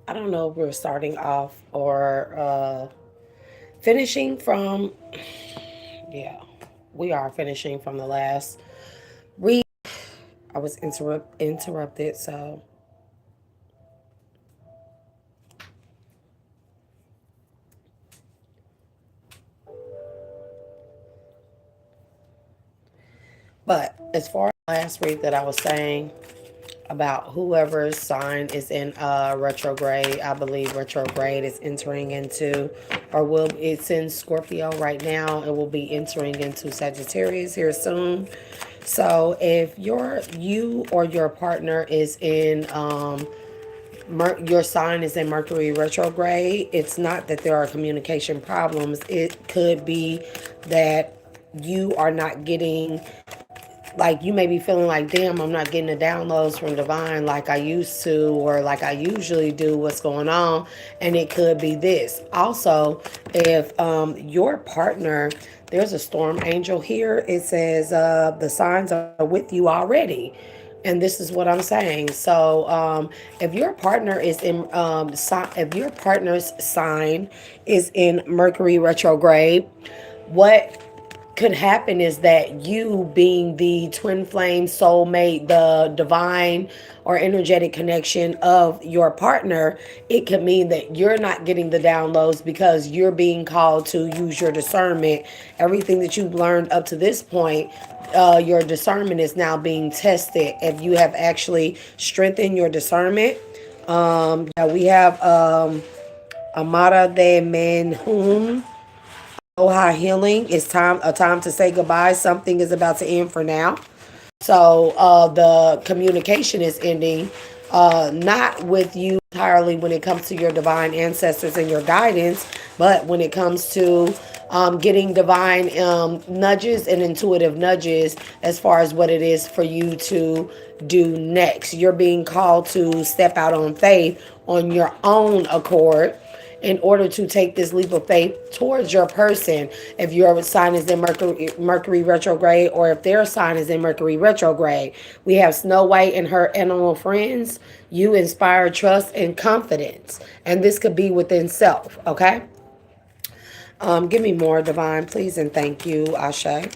I don't know if we're starting off or finishing from, yeah, we are finishing from the last read. I was interrupted, so. But as far as the last read that I was saying about whoever's sign is in retrograde, I believe retrograde is entering into, or will, it's in Scorpio right now. It will be entering into Sagittarius here soon. So if you or your partner is in your sign is in Mercury retrograde, it's not that there are communication problems. It could be that you are not getting, like, you may be feeling like, damn, I'm not getting the downloads from divine like I used to or like I usually do. What's going on? And it could be this also. If your partner, there's a storm angel here, it says the signs are with you already. And this is what I'm saying. So if your partner is in if your partner's sign is in Mercury retrograde, what could happen is that you, being the twin flame soulmate, the divine or energetic connection of your partner, it could mean that you're not getting the downloads because you're being called to use your discernment. Everything that you've learned up to this point, your discernment is now being tested. If you have actually strengthened your discernment, we have Amara de Menhum. Aloha healing. It's time, a time to say goodbye. Something is about to end for now. So the communication is ending, not with you entirely when it comes to your divine ancestors and your guidance, but when it comes to getting divine nudges and intuitive nudges as far as what it is for you to do next. You're being called to step out on faith on your own accord in order to take this leap of faith towards your person. If your sign is in Mercury retrograde, or if their sign is in Mercury retrograde, we have Snow White and her animal friends. You inspire trust and confidence, and this could be within self. Okay. Give me more, divine, please, and thank you, Ashe.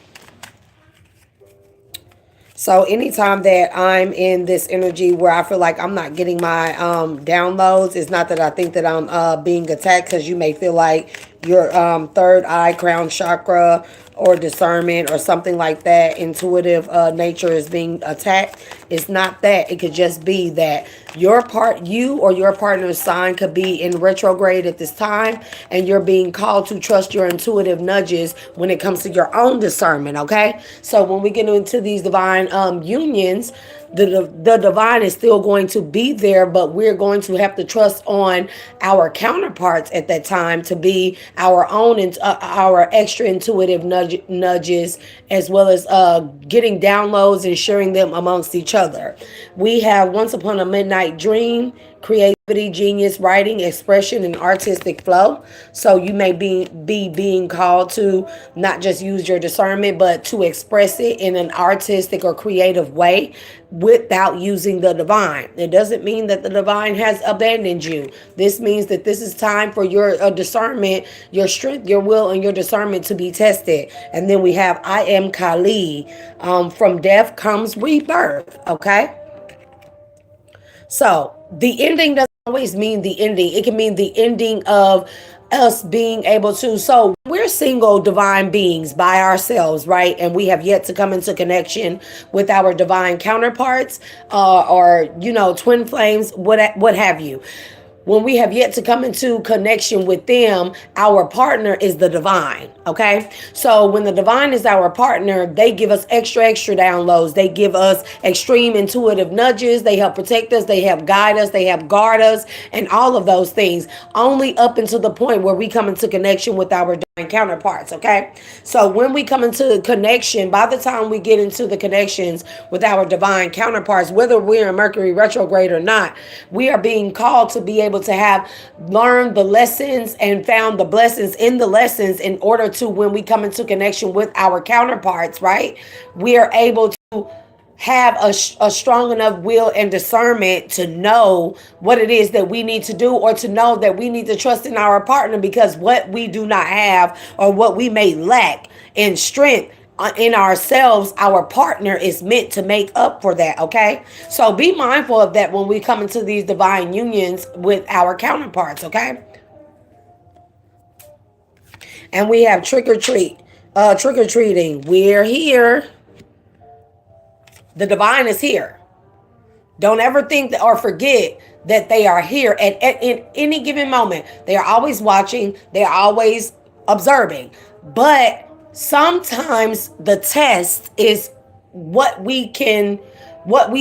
So anytime that I'm in this energy where I feel like I'm not getting my downloads, it's not that I think that I'm being attacked, because you may feel like your third eye, crown chakra, or discernment or something like that, intuitive nature is being attacked. It's not that. It could just be that you or your partner's sign could be in retrograde at this time, and you're being called to trust your intuitive nudges when it comes to your own discernment. Okay, so when we get into these divine unions, the divine is still going to be there, but we're going to have to trust on our counterparts at that time to be our own and our extra intuitive nudges, as well as getting downloads and sharing them amongst each other. We have Once Upon a Midnight Dream, creativity, genius, writing, expression, and artistic flow. So you may be being called to not just use your discernment, but to express it in an artistic or creative way without using the divine. It doesn't mean that the divine has abandoned you. This means that this is time for your discernment, your strength, your will, and your discernment to be tested. And then we have I am Kali. From death comes rebirth. Okay. So the ending doesn't always mean the ending. It can mean the ending of us being able to. So we're single divine beings by ourselves, right? And we have yet to come into connection with our divine counterparts, or twin flames, what have you. When we have yet to come into connection with them, our partner is the divine. Okay. So when the divine is our partner, they give us extra downloads. They give us extreme intuitive nudges. They help protect us. They help guide us. They help guard us, and all of those things, only up until the point where we come into connection with our divine counterparts. Okay. So when we come into connection, by the time we get into the connections with our divine counterparts, whether we're in Mercury retrograde or not, we are being called to be able to have learned the lessons and found the blessings in the lessons, in order to, when we come into connection with our counterparts, right, we are able to have a strong enough will and discernment to know what it is that we need to do, or to know that we need to trust in our partner, because what we do not have, or what we may lack in strength in ourselves, our partner is meant to make up for that. Okay, so be mindful of that when we come into these divine unions with our counterparts. Okay, and we have trick or treating. We're here. The divine is here. Don't ever think that, or forget that they are here at in any given moment. They are always watching. They are always observing. But sometimes the test is what we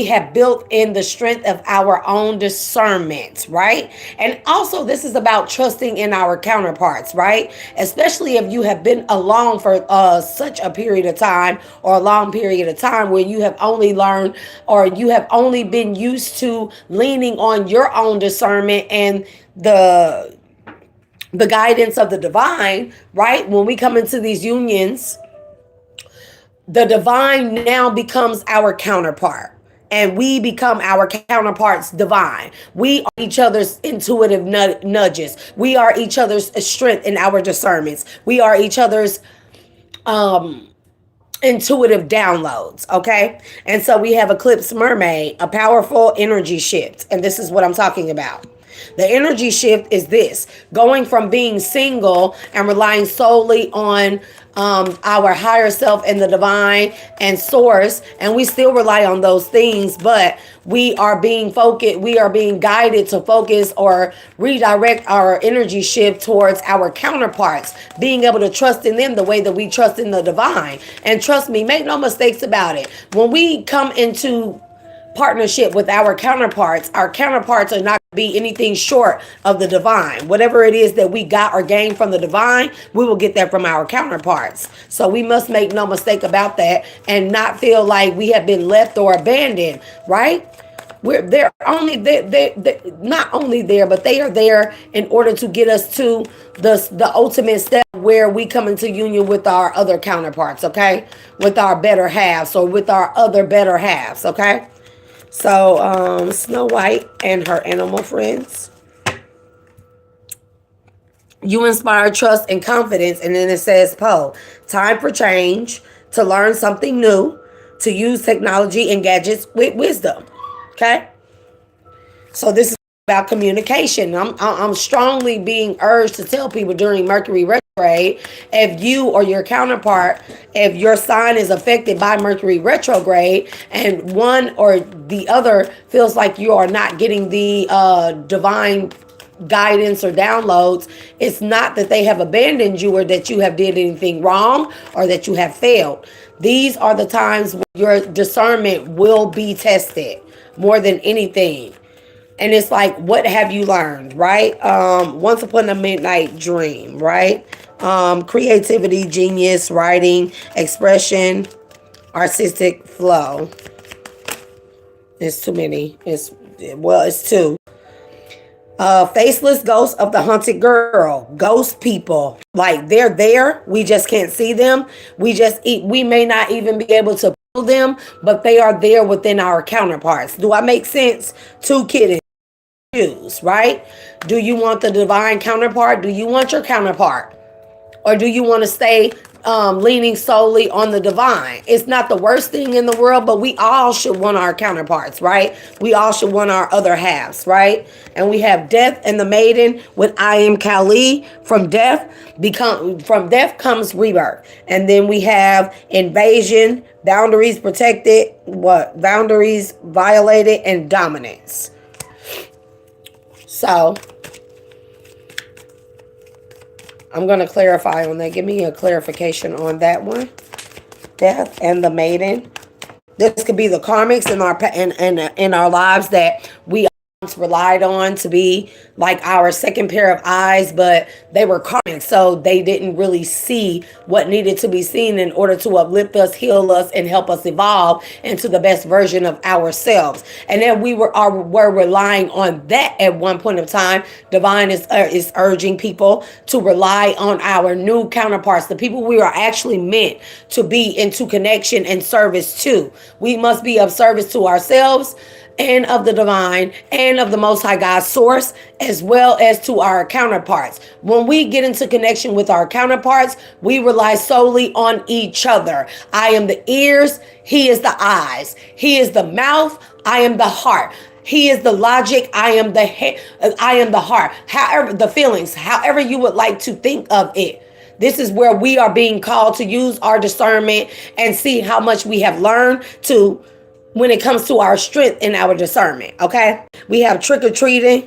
have built in the strength of our own discernment, right? And also, this is about trusting in our counterparts, right? Especially if you have been alone for such a period of time, or a long period of time, where you have only learned, or you have only been used to leaning on your own discernment and the guidance of the divine, right? When we come into these unions, the divine now becomes our counterpart, and we become our counterpart's divine. We are each other's intuitive nudges. We are each other's strength in our discernments. We are each other's intuitive downloads. Okay, and so we have Eclipse Mermaid, a powerful energy shift, and this is what I'm talking about. The energy shift is this: going from being single and relying solely on our higher self and the divine and source, and we still rely on those things, but we are being focused, we are being guided to focus or redirect our energy shift towards our counterparts, being able to trust in them the way that we trust in the divine. And trust me, make no mistakes about it, when we come into partnership with our counterparts are not going to be anything short of the divine. Whatever it is that we got or gained from the divine, we will get that from our counterparts. So we must make no mistake about that, and not feel like we have been left or abandoned, right? They're not only there, but they are there in order to get us to the ultimate step, where we come into union with our other counterparts, okay? With our better halves, or with our other better halves, okay? So, Snow White and her animal friends. You inspire trust and confidence. And then it says, Poe, time for change, to learn something new, to use technology and gadgets with wisdom. Okay? So this is about communication. I'm strongly being urged to tell people during Mercury retrograde, if you or your counterpart, if your sign is affected by Mercury retrograde, and one or the other feels like you are not getting the divine guidance or downloads, it's not that they have abandoned you, or that you have did anything wrong, or that you have failed. These are the times where your discernment will be tested more than anything. And it's like, what have you learned, right? Once Upon a Midnight Dream, right? Creativity, genius, writing, expression, artistic flow. It's too many. It's two. Faceless ghosts of the haunted girl. Ghost people. Like, they're there. We just can't see them. We may not even be able to feel them, but they are there within our counterparts. Do I make sense? Two kidding. Right? Do you want the divine counterpart? Do you want your counterpart? Or do you want to stay leaning solely on the divine? It's not the worst thing in the world, but we all should want our counterparts, right? We all should want our other halves, right? And we have Death and the Maiden with I Am Kali. From death comes rebirth. And then we have Invasion, Boundaries Protected, Boundaries Violated, and Dominance. So, I'm going to clarify on that. Give me a clarification on that one. Death and the Maiden. This could be the karmics in our lives that we are relied on to be like our second pair of eyes, but they were karmic, so they didn't really see what needed to be seen in order to uplift us, heal us, and help us evolve into the best version of ourselves. And then we were relying on that at one point of time. Divine is urging people to rely on our new counterparts, the people we are actually meant to be into connection and service to. We must be of service to ourselves and of the divine and of the Most High God source, as well as to our counterparts. When we get into connection with our counterparts, we rely solely on each other. I am the ears, he is the eyes. He is the mouth, I am the heart. He is the logic, I am the head, I am the heart. However, the feelings, however you would like to think of it. This is where we are being called to use our discernment and see how much we have learned to when it comes to our strength in our discernment. Okay, we have trick-or-treating.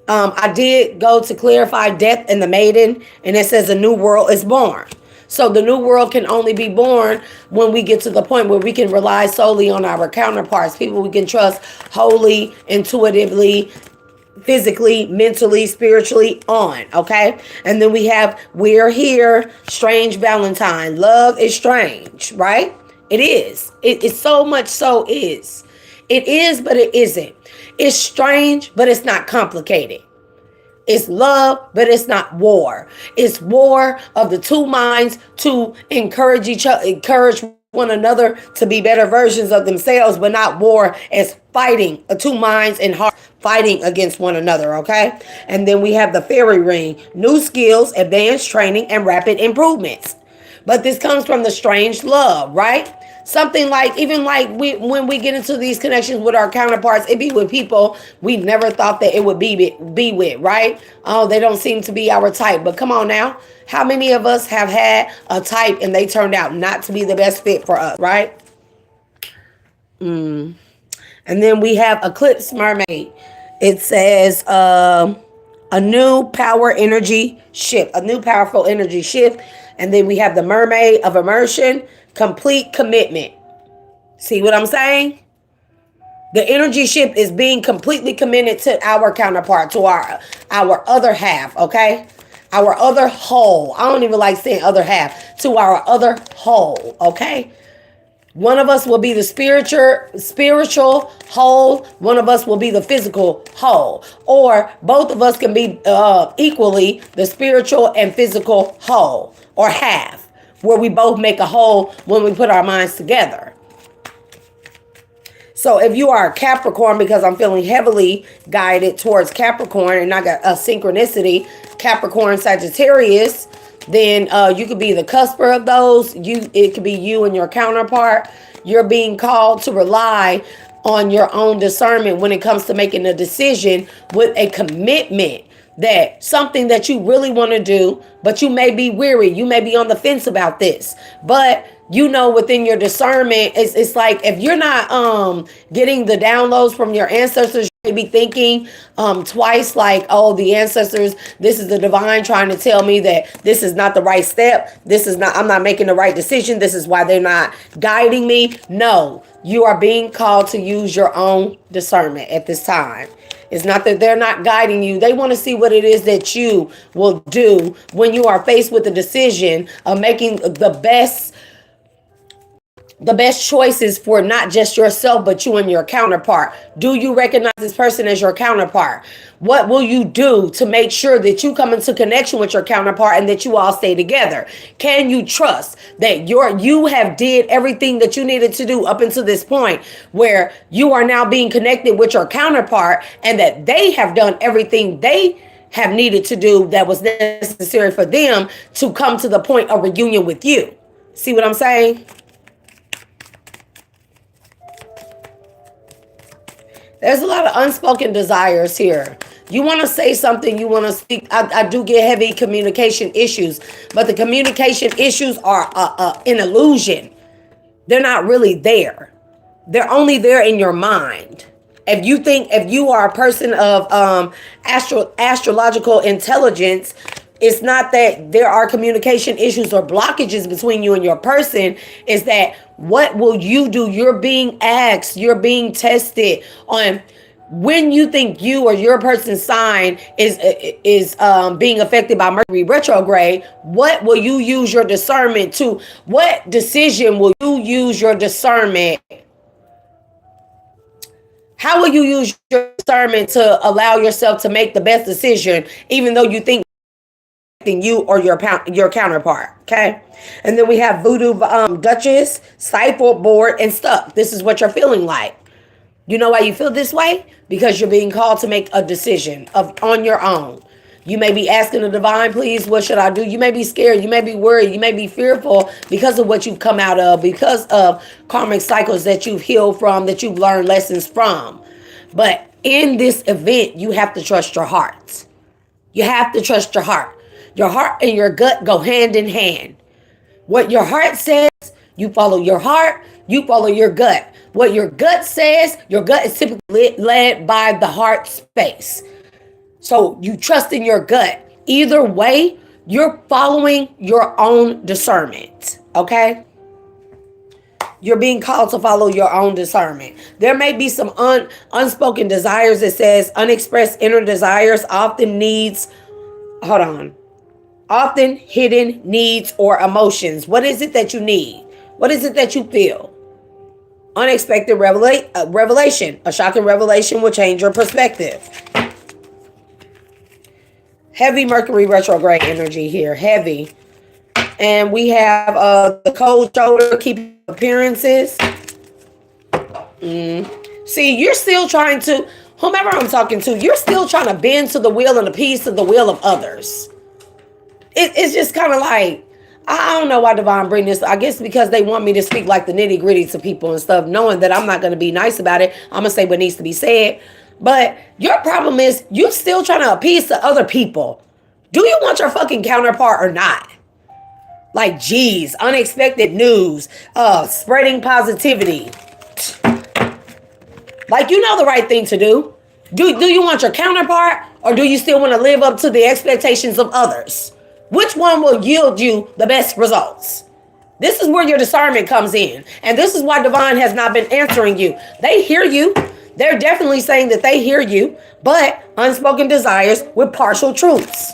I did go to clarify death and the maiden, and it says a new world is born. So the new world can only be born when we get to the point where we can rely solely on our counterparts, people we can trust wholly, intuitively, physically, mentally, spiritually on. Okay, and then we have we're here, strange Valentine. Love is strange, right? It is. It is so much so is. It is, but it isn't. It's strange, but it's not complicated. It's love, but it's not war. It's war of the two minds to encourage each other, encourage one another to be better versions of themselves, but not war as fighting, two minds and hearts fighting against one another, okay? And then we have the fairy ring, new skills, advanced training, and rapid improvements. But this comes from the strange love, right? Something like, even like when we get into these connections with our counterparts, it be with people we never thought that it would be with, right? Oh, they don't seem to be our type. But come on now. How many of us have had a type and they turned out not to be the best fit for us, right? And then we have Eclipse Mermaid. It says a new power energy shift, a new powerful energy shift. And then we have the Mermaid of Immersion, complete commitment. See what I'm saying? The energy shift is being completely committed to our counterpart, to our other half, okay? Our other whole. I don't even like saying other half. To our other whole, okay? One of us will be the spiritual whole. One of us will be the physical whole. Or both of us can be equally the spiritual and physical whole, or half, where we both make a whole when we put our minds together. So if you are a Capricorn, because I'm feeling heavily guided towards Capricorn, and I got a synchronicity, Capricorn, Sagittarius, then you could be the cusper of those. It could be you and your counterpart. You're being called to rely on your own discernment when it comes to making a decision with a commitment, that something that you really want to do, but you may be weary. You may be on the fence about this, but you know, within your discernment, it's like if you're not getting the downloads from your ancestors, you may be thinking twice, like, oh, the ancestors, this is the divine trying to tell me that this is not the right step. I'm not making the right decision. This is why they're not guiding me. No, you are being called to use your own discernment at this time. It's not that they're not guiding you. They want to see what it is that you will do when you are faced with the decision of making the best choices for not just yourself, but you and your counterpart. Do you recognize this person as your counterpart? What will you do to make sure that you come into connection with your counterpart and that you all stay together? Can you trust that you have did everything that you needed to do up until this point, where you are now being connected with your counterpart, and that they have done everything they have needed to do that was necessary for them to come to the point of reunion with you? See what I'm saying? There's a lot of unspoken desires here. You want to say something, you want to speak. I do get heavy communication issues, but the communication issues are an illusion. They're not really there. They're only there in your mind. If you are a person of astrological intelligence, it's not that there are communication issues or blockages between you and your person. Is that what will you do? You're being asked, you're being tested on when you think you or your person's sign is being affected by Mercury retrograde, what will you use your discernment to? What decision will you use your discernment? How will you use your discernment to allow yourself to make the best decision, even though you think you or your counterpart? Okay. And then we have Voodoo Duchess, Stifle, Bored, and Stuck. This is what you're feeling like. You know why you feel this way? Because you're being called to make a decision on your own. You may be asking the divine, please, what should I do? You may be scared. You may be worried. You may be fearful because of what you've come out of, because of karmic cycles that you've healed from, that you've learned lessons from. But in this event, you have to trust your heart. You have to trust your heart. Your heart and your gut go hand in hand. What your heart says, you follow your heart, you follow your gut. What your gut says, your gut is typically led by the heart space. So you trust in your gut. Either way, you're following your own discernment, okay? You're being called to follow your own discernment. There may be some unspoken desires. It says unexpressed inner desires, often hidden needs or emotions. What is it that you need? What is it that you feel? Unexpected revelation. A shocking revelation will change your perspective. Heavy Mercury retrograde energy here. Heavy. And we have the cold shoulder, keeping appearances. See, you're still trying to, whomever I'm talking to, you're still trying to bend to the will and appease to the will of others. It's just kind of like, I don't know why Divine bring this. I guess because they want me to speak like the nitty gritty to people and stuff, knowing that I'm not going to be nice about it. I'm going to say what needs to be said. But your problem is you still trying to appease to other people. Do you want your fucking counterpart or not? Like, geez, unexpected news, spreading positivity. Like, you know the right thing to do. Do you want your counterpart, or do you still want to live up to the expectations of others? Which one will yield you the best results? This is where your discernment comes in. And this is why Divine has not been answering you. They hear you. They're definitely saying that they hear you, but unspoken desires with partial truths.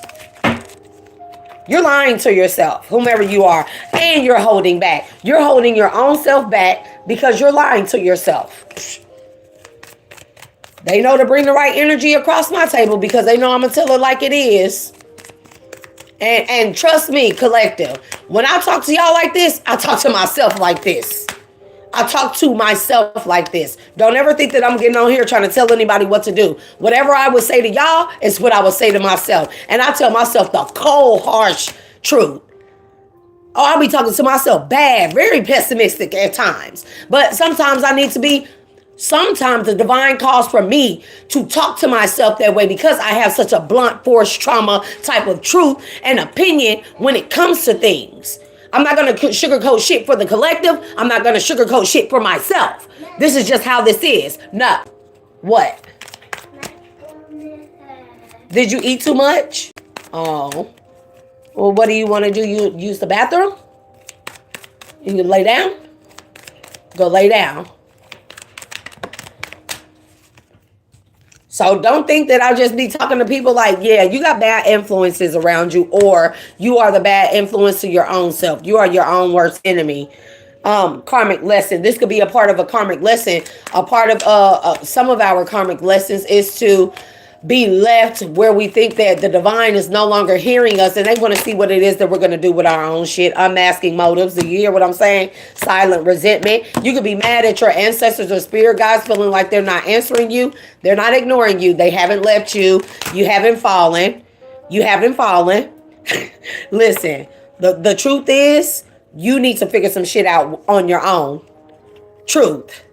You're lying to yourself, whomever you are, and you're holding back. You're holding your own self back because you're lying to yourself. They know to bring the right energy across my table because they know I'm going to tell it like it is. And trust me, collective, when I talk to y'all like this, I talk to myself like this. I talk to myself like this. Don't ever think that I'm getting on here trying to tell anybody what to do. Whatever I would say to y'all is what I would say to myself. And I tell myself the cold, harsh truth. Oh, I'll be talking to myself bad, very pessimistic at times. But sometimes I need to be, sometimes the divine calls for me to talk to myself that way because I have such a blunt force trauma type of truth and opinion when it comes to things. I'm not going to sugarcoat shit for the collective. I'm not going to sugarcoat shit for myself. This is just how this is. No. What? Did you eat too much? Oh. Well, what do you want to do? You use the bathroom? You can lay down? Go lay down. So don't think that I'll just be talking to people like, yeah, you got bad influences around you, or you are the bad influence to your own self. You are your own worst enemy. Karmic lesson. This could be a part of a karmic lesson. A part of some of our karmic lessons is to be left where we think that the divine is no longer hearing us, and they want to see what it is that we're going to do with our own shit. Unmasking motives. Do you hear what I'm saying? Silent resentment. You could be mad at your ancestors or spirit guides, feeling like they're not answering you. They're not ignoring you. They haven't left you. You haven't fallen. You haven't fallen. Listen, the truth is, you need to figure some shit out on your own. Truth.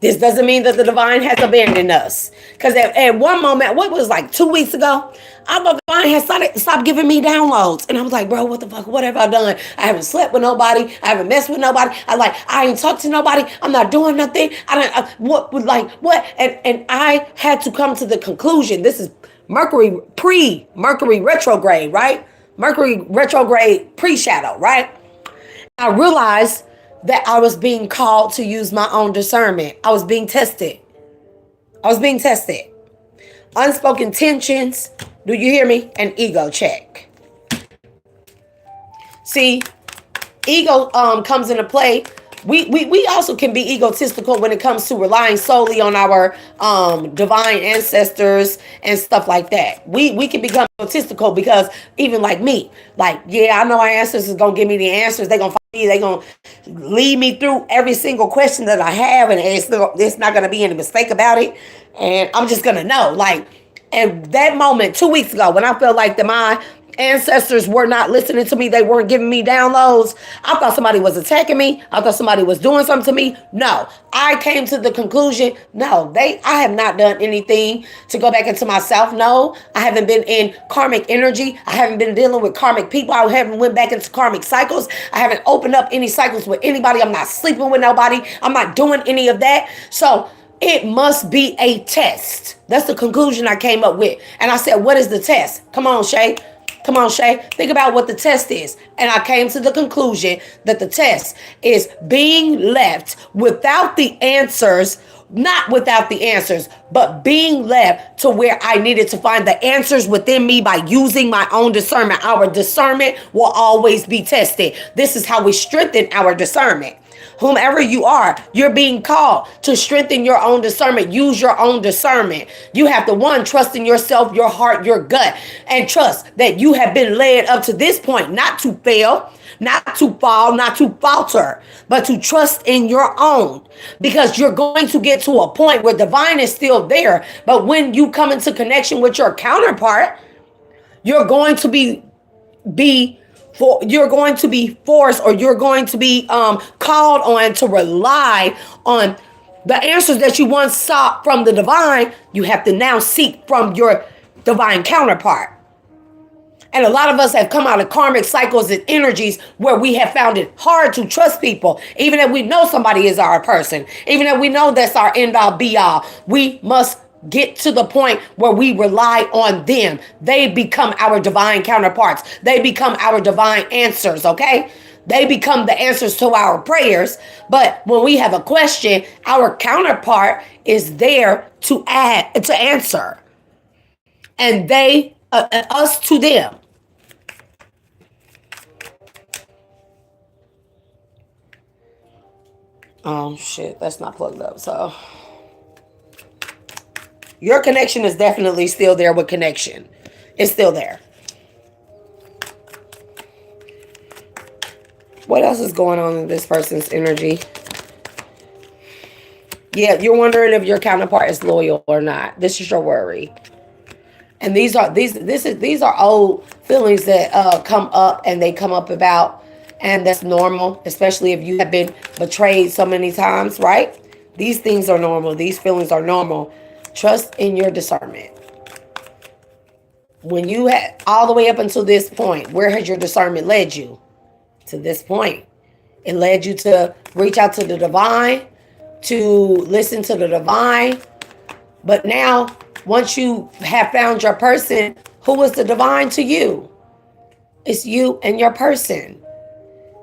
This doesn't mean that the divine has abandoned us. Because at one moment, what was like 2 weeks ago, I thought the divine had stopped giving me downloads. And I was like, bro, what the fuck? What have I done? I haven't slept with nobody. I haven't messed with nobody. I ain't talked to nobody. I'm not doing nothing. What? And I had to come to the conclusion. This is Mercury retrograde, right? Mercury retrograde pre-shadow, right? I realized that I was being called to use my own discernment. I was being tested. I was being tested. Unspoken tensions. Do you hear me? An ego check. See, ego comes into play. We also can be egotistical when it comes to relying solely on our divine ancestors and stuff like that. We can become egotistical because even like me, like, yeah, I know our ancestors gonna give me the answers. They're gonna find me. They're gonna lead me through every single question that I have, and it's not gonna be any mistake about it. And I'm just gonna know. Like, and that moment 2 weeks ago when I felt like my ancestors were not listening to me, they weren't giving me downloads, I thought somebody was attacking me, I thought somebody was doing something to me. No, I came to the conclusion, no, I have not done anything to go back into myself. No, I haven't been in karmic energy. I haven't been dealing with karmic people. I haven't went back into karmic cycles. I haven't opened up any cycles with anybody. I'm not sleeping with nobody. I'm not doing any of that. So it must be a test. That's the conclusion I came up with. And I said, what is the test? Come on, Shay. Come on, Shay. Think about what the test is. And I came to the conclusion that the test is being left without the answers, not without the answers, but being left to where I needed to find the answers within me by using my own discernment. Our discernment will always be tested. This is how we strengthen our discernment. Whomever you are, you're being called to strengthen your own discernment. Use your own discernment. You have to, trust in yourself, your heart, your gut, and trust that you have been led up to this point, not to fail, not to fall, not to falter, but to trust in your own, because you're going to get to a point where divine is still there. But when you come into connection with your counterpart, you're going to be forced, or you're going to be called on to rely on the answers that you once sought from the divine. You have to now seek from your divine counterpart. And a lot of us have come out of karmic cycles and energies where we have found it hard to trust people, even if we know somebody is our person, even if we know that's our end all be all. We must get to the point where we rely on them. They become our divine counterparts. They become our divine answers, okay? They become the answers to our prayers. But when we have a question, our counterpart is there to answer. And they, us to them. Oh, shit, that's not plugged up, so... Your connection is definitely still there with connection. It's still there. What else is going on in this person's energy? Yeah, you're wondering if your counterpart is loyal or not. This is your worry. And these are old feelings that come up, and they come up about, and that's normal, especially if you have been betrayed so many times, right? These things are normal. These feelings are normal. Trust in your discernment. When you had all the way up until this point, where has your discernment led you? To this point. It led you to reach out to the divine, to listen to the divine. But now, once you have found your person, who is the divine to you? It's you and your person.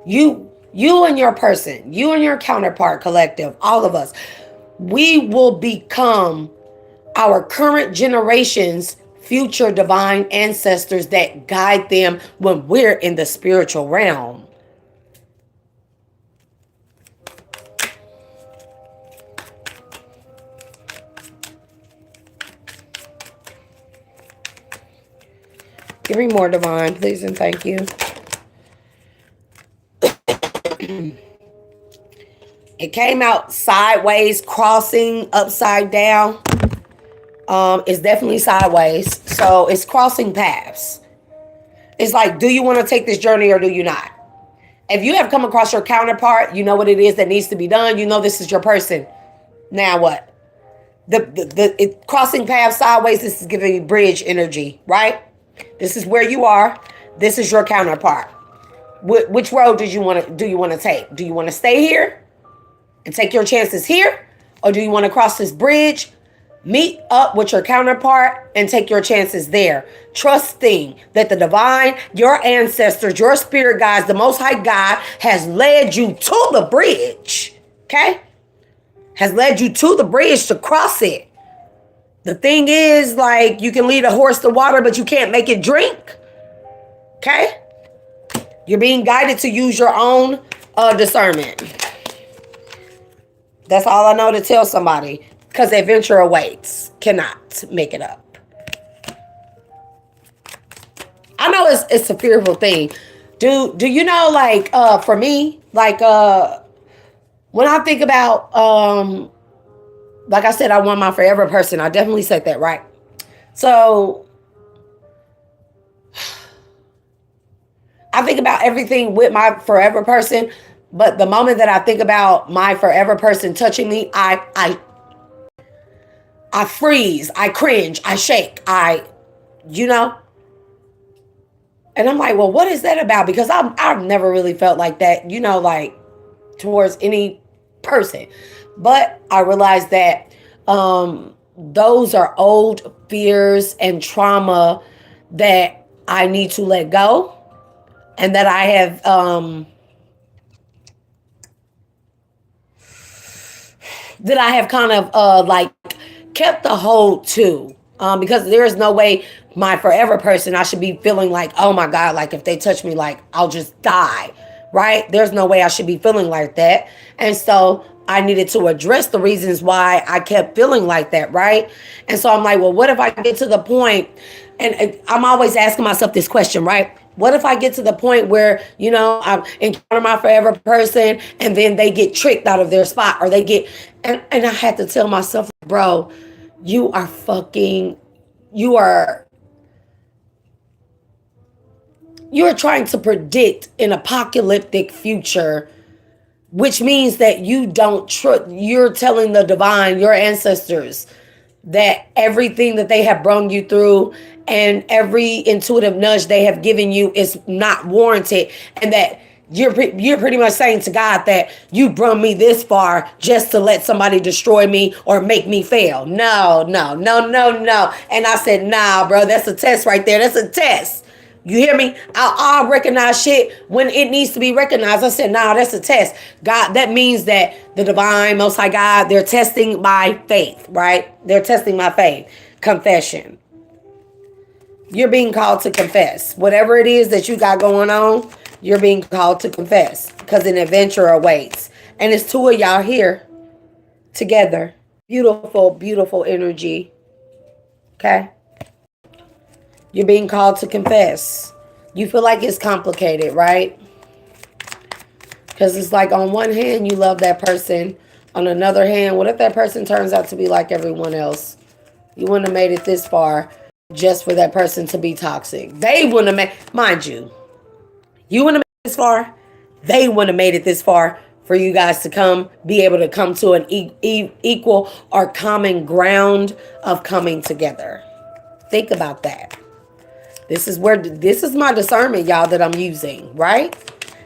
You and your person. You and your counterpart collective. All of us. We will become our current generation's future divine ancestors that guide them when we're in the spiritual realm. Give me more, divine, please and thank you. It came out sideways, crossing, upside down. It's definitely sideways. So it's crossing paths. It's like, do you want to take this journey or do you not? If you have come across your counterpart, you know what it is that needs to be done. You know this is your person. Now what? Crossing paths sideways, this is giving you bridge energy, right? This is where you are. This is your counterpart. Which road do you want to take? Do you want to stay here and take your chances here? Or do you want to cross this bridge, meet up with your counterpart, and take your chances there? Trusting that the divine, your ancestors, your spirit guides, the Most High God has led you to the bridge. Okay? Has led you to the bridge to cross it. The thing is, like, you can lead a horse to water, but you can't make it drink. Okay? You're being guided to use your own discernment. That's all I know to tell somebody. Because adventure awaits. Cannot make it up. I know it's a fearful thing. Do you know, like, for me, like, when I think about, like I said, I want my forever person. I definitely said that, right? So I think about everything with my forever person, but the moment that I think about my forever person touching me, I freeze, I cringe, I shake, you know? And I'm like, well, what is that about? Because I've never really felt like that, you know, like towards any person. But I realized that those are old fears and trauma that I need to let go. And that I have kind of like kept the hold to. Because there is no way my forever person, I should be feeling like, oh my God, like if they touch me, like I'll just die, right? There's no way I should be feeling like that. And so I needed to address the reasons why I kept feeling like that, right? And so I'm like, well, what if I get to the point, and I'm always asking myself this question, right? What if I get to the point where, you know, I encounter my forever person and then they get tricked out of their spot, or they get, and I had to tell myself, bro, you're trying to predict an apocalyptic future, which means that you don't trust, you're telling the divine, your ancestors, that everything that they have brought you through and every intuitive nudge they have given you is not warranted, and that you're pretty much saying to God that you brought me this far just to let somebody destroy me or make me fail. No. And I said, nah, bro, that's a test right there. That's a test. You hear me? I'll recognize shit when it needs to be recognized. I said, nah, that's a test. God, that means that the divine, most high God, they're testing my faith, right? They're testing my faith. Confession. You're being called to confess. Whatever it is that you got going on, you're being called to confess, because an adventure awaits. And it's two of y'all here together. Beautiful, beautiful energy. Okay? You're being called to confess. You feel like it's complicated, right? Because it's like on one hand, you love that person. On another hand, what if that person turns out to be like everyone else? You wouldn't have made it this far just for that person to be toxic. They wouldn't have made, mind you, you wouldn't have made it this far. They wouldn't have made it this far for you guys to be able to come to an equal or common ground of coming together. Think about that. This is my discernment, y'all, that I'm using, right?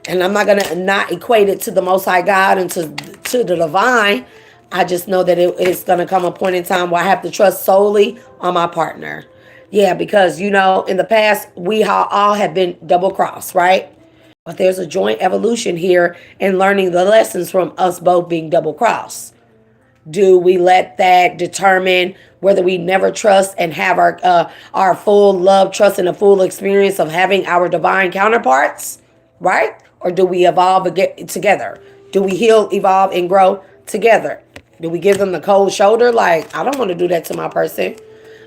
And I'm not going to not equate it to the Most High God and to the divine. I just know that it's going to come a point in time where I have to trust solely on my partner. Yeah, because, you know, in the past, we all have been double-crossed, right? But there's a joint evolution here in learning the lessons from us both being double-crossed. Do we let that determine whether we never trust and have our full love, trust, and a full experience of having our divine counterparts, right? Or do we evolve and get together? Do we heal, evolve, and grow together? Do we give them the cold shoulder? Like, I don't want to do that to my person.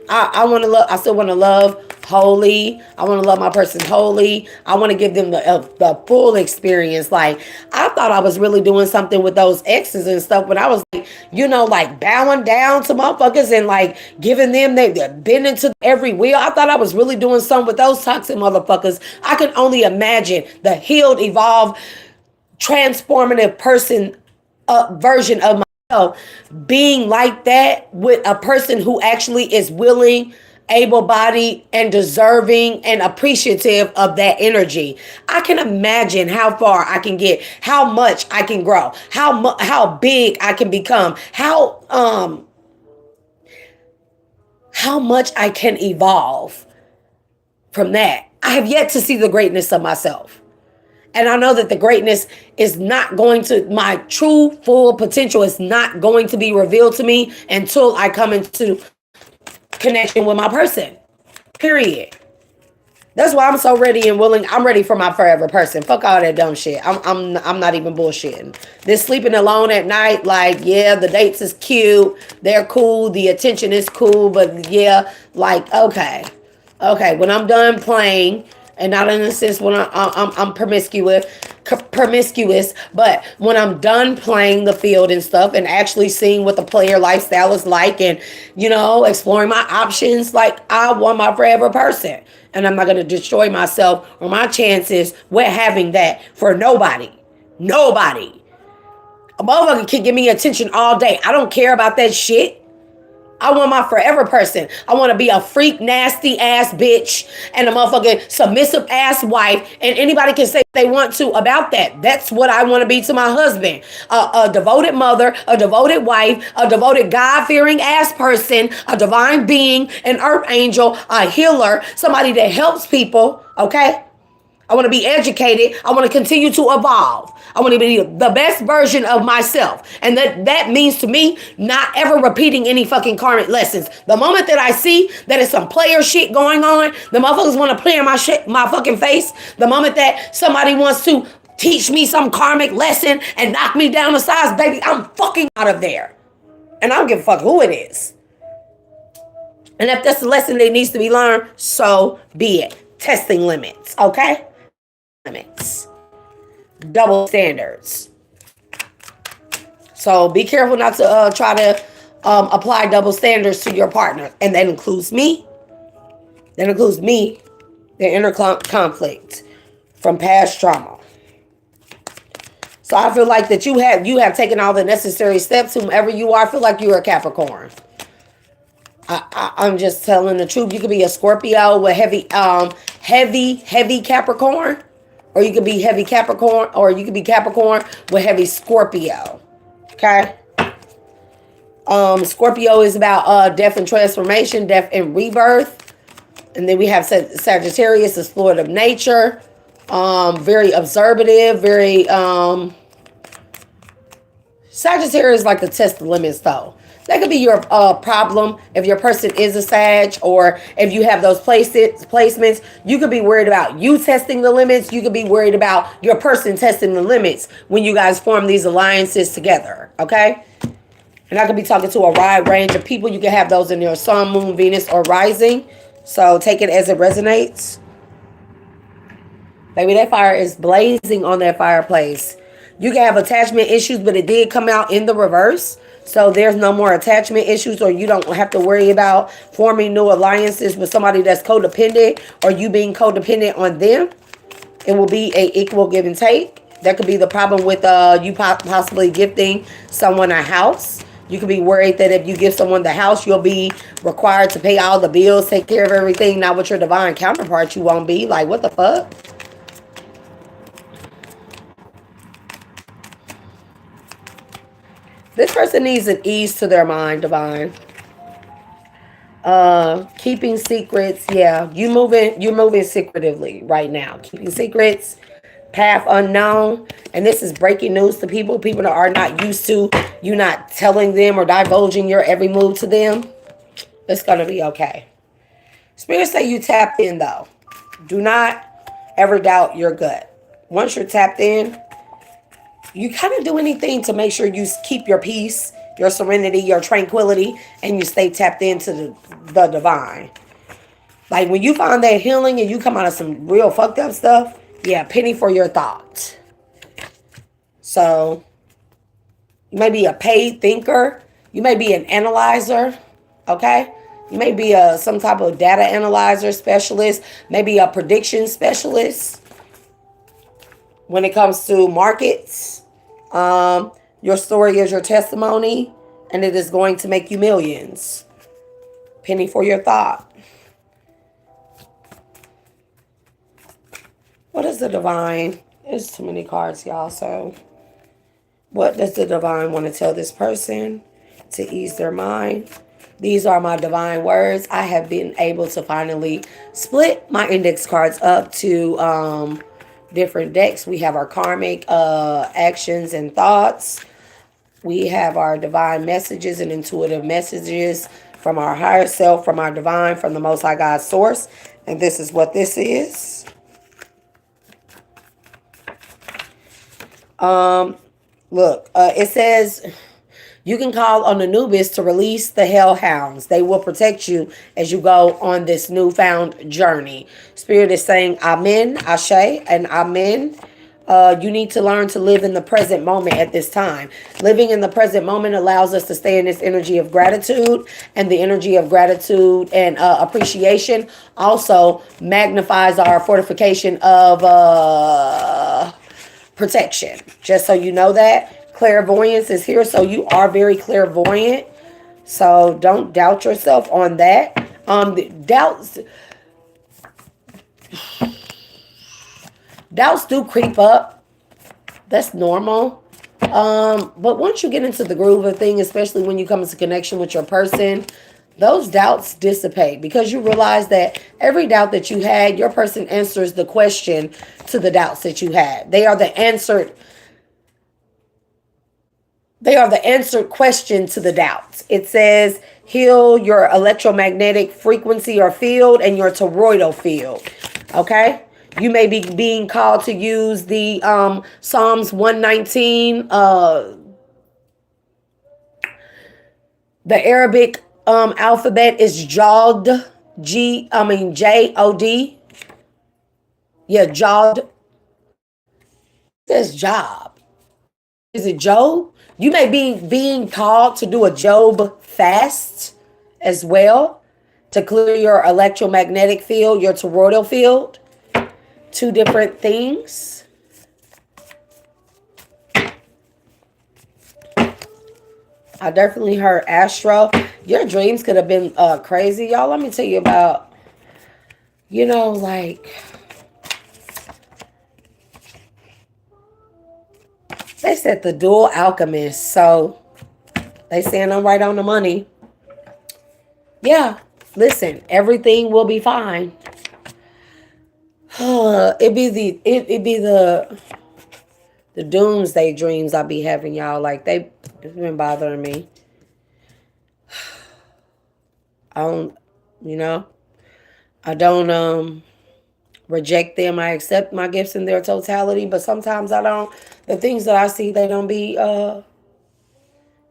I want to love. I still want to love wholly. I want to love my person wholly. I want to give them the full experience. Like, I thought I was really doing something with those exes and stuff, but I was like, you know, like bowing down to motherfuckers and like giving them they're bending to every wheel. I thought I was really doing something with those toxic motherfuckers. I could only imagine the healed, evolved, transformative person version of myself being like that with a person who actually is willing, able-bodied, and deserving and appreciative of that energy. I can imagine how far I can get, how much I can grow, how big I can become, how much I can evolve from that. I have yet to see the greatness of myself. And I know that the greatness is not going to, my true full potential is not going to be revealed to me until I come into connection with my person. Period. That's why I'm so ready and willing. I'm ready for my forever person. Fuck all that dumb shit. I'm not even bullshitting. This sleeping alone at night, like, yeah, the dates is cute. They're cool. The attention is cool. But yeah, like, okay. Okay, when I'm done playing, and not in the sense when I'm promiscuous, but when I'm done playing the field and stuff and actually seeing what the player lifestyle is like and, you know, exploring my options, like, I want my forever person. And I'm not going to destroy myself or my chances with having that for nobody. Nobody. A motherfucker can give me attention all day. I don't care about that shit. I want my forever person. I want to be a freak, nasty ass bitch and a motherfucking submissive ass wife. And anybody can say they want to about that. That's what I want to be to my husband. A devoted mother, a devoted wife, a devoted God-fearing ass person, a divine being, an earth angel, a healer, somebody that helps people. Okay? I want to be educated. I want to continue to evolve. I want to be the best version of myself. And that means to me, not ever repeating any fucking karmic lessons. The moment that I see that it's some player shit going on, the motherfuckers want to play in my fucking face. The moment that somebody wants to teach me some karmic lesson and knock me down the sides, baby, I'm fucking out of there. And I don't give a fuck who it is. And if that's the lesson that needs to be learned, so be it. Testing limits, okay? Limits. Double standards. So be careful not to try to apply double standards to your partner. And that includes me. That includes me, the inner conflict from past trauma. So I feel like that you have taken all the necessary steps. Whomever you are, I feel like you're a Capricorn. I'm just telling the truth. You could be a Scorpio with heavy Capricorn. Or you could be heavy Capricorn, or you could be Capricorn with heavy Scorpio. Okay? Scorpio is about death and transformation, death and rebirth. And then we have Sagittarius, is fluid of nature. Very observative, very... Sagittarius is like to test the limits, though. That could be your problem if your person is a Sag, or if you have those placements. You could be worried about you testing the limits. You could be worried about your person testing the limits when you guys form these alliances together, okay? And I could be talking to a wide range of people. You can have those in your sun, moon, Venus, or rising. So take it as it resonates. Baby, that fire is blazing on that fireplace. You can have attachment issues, but it did come out in the reverse. So there's no more attachment issues, or you don't have to worry about forming new alliances with somebody that's codependent, or you being codependent on them. It will be an equal give and take. That could be the problem with you possibly gifting someone a house. You could be worried that if you give someone the house, you'll be required to pay all the bills, take care of everything. Not with your divine counterpart, you won't be. Like, what the fuck? This person needs an ease to their mind, divine. Keeping secrets. Yeah, you're moving secretively right now. Keeping secrets, path unknown. And this is breaking news to people. People that are not used to you not telling them or divulging your every move to them. It's going to be okay. Spirit say you tapped in, though. Do not ever doubt your gut. Once you're tapped in, you kind of do anything to make sure you keep your peace, your serenity, your tranquility, and you stay tapped into the divine. Like when you find that healing and you come out of some real fucked up stuff, yeah, penny for your thoughts. So you may be a paid thinker. You may be an analyzer, okay? You may be some type of data analyzer specialist, maybe a prediction specialist when it comes to markets. Your story is your testimony, and it is going to make you millions. Penny for your thought. What is the divine? There's too many cards, y'all. So what does the divine want to tell this person to ease their mind? These are my divine words. I have been able to finally split my index cards up to different decks. We have our karmic actions and thoughts. We have our divine messages and intuitive messages from our higher self, from our divine, from the Most High God source. And this is what this is. Look, it says you can call on Anubis to release the hellhounds. They will protect you as you go on this newfound journey. Spirit is saying Amen, Ashe, and Amen. You need to learn to live in the present moment at this time. Living in the present moment allows us to stay in this energy of gratitude, and the energy of gratitude and appreciation also magnifies our fortification of protection. Just so you know that. Clairvoyance is here, so you are very clairvoyant. So don't doubt yourself on that. Doubts do creep up. That's normal. But once you get into the groove of thing, especially when you come into connection with your person, those doubts dissipate because you realize that every doubt that you had, your person answers the question to the doubts that you had. They are the answered question to the doubts. It says, heal your electromagnetic frequency or field and your toroidal field. Okay? You may be being called to use the Psalms 119, the Arabic alphabet is Jod, J-O-D. Yeah, Jod. It says Job. Is it Job? You may be being called to do a Job fast as well to clear your electromagnetic field, your toroidal field. Two different things. I definitely heard astro. Your dreams could have been crazy. Y'all, let me tell you about, like, they said the dual alchemist. So they saying I'm right on the money. Yeah, listen, everything will be fine. It'd be the doomsday dreams I be having, y'all. Like, it's been bothering me. I don't reject them. I accept my gifts in their totality, but sometimes I don't. The things that I see, they don't be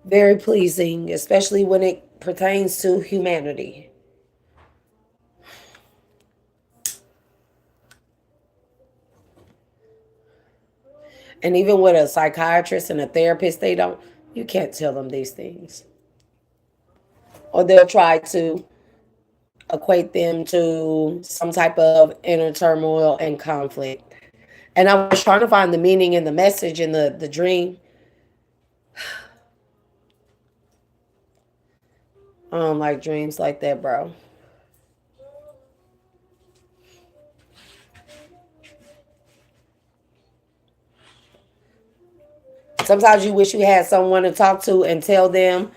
very pleasing, especially when it pertains to humanity. And even with a psychiatrist and a therapist, you can't tell them these things. Or they'll try to equate them to some type of inner turmoil and conflict. And I was trying to find the meaning and the message in the dream. I don't like dreams like that, bro. Sometimes you wish you had someone to talk to and tell them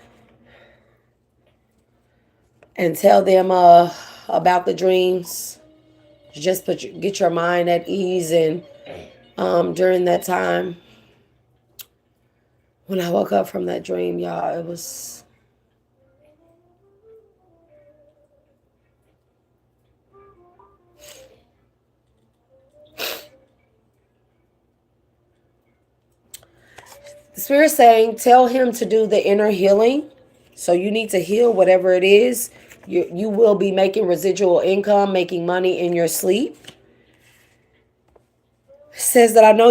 about the dreams. Just get your mind at ease. And during that time, when I woke up from that dream, y'all, it was... The Spirit saying, tell him to do the inner healing. So you need to heal whatever it is. You will be making residual income, making money in your sleep. It says that I know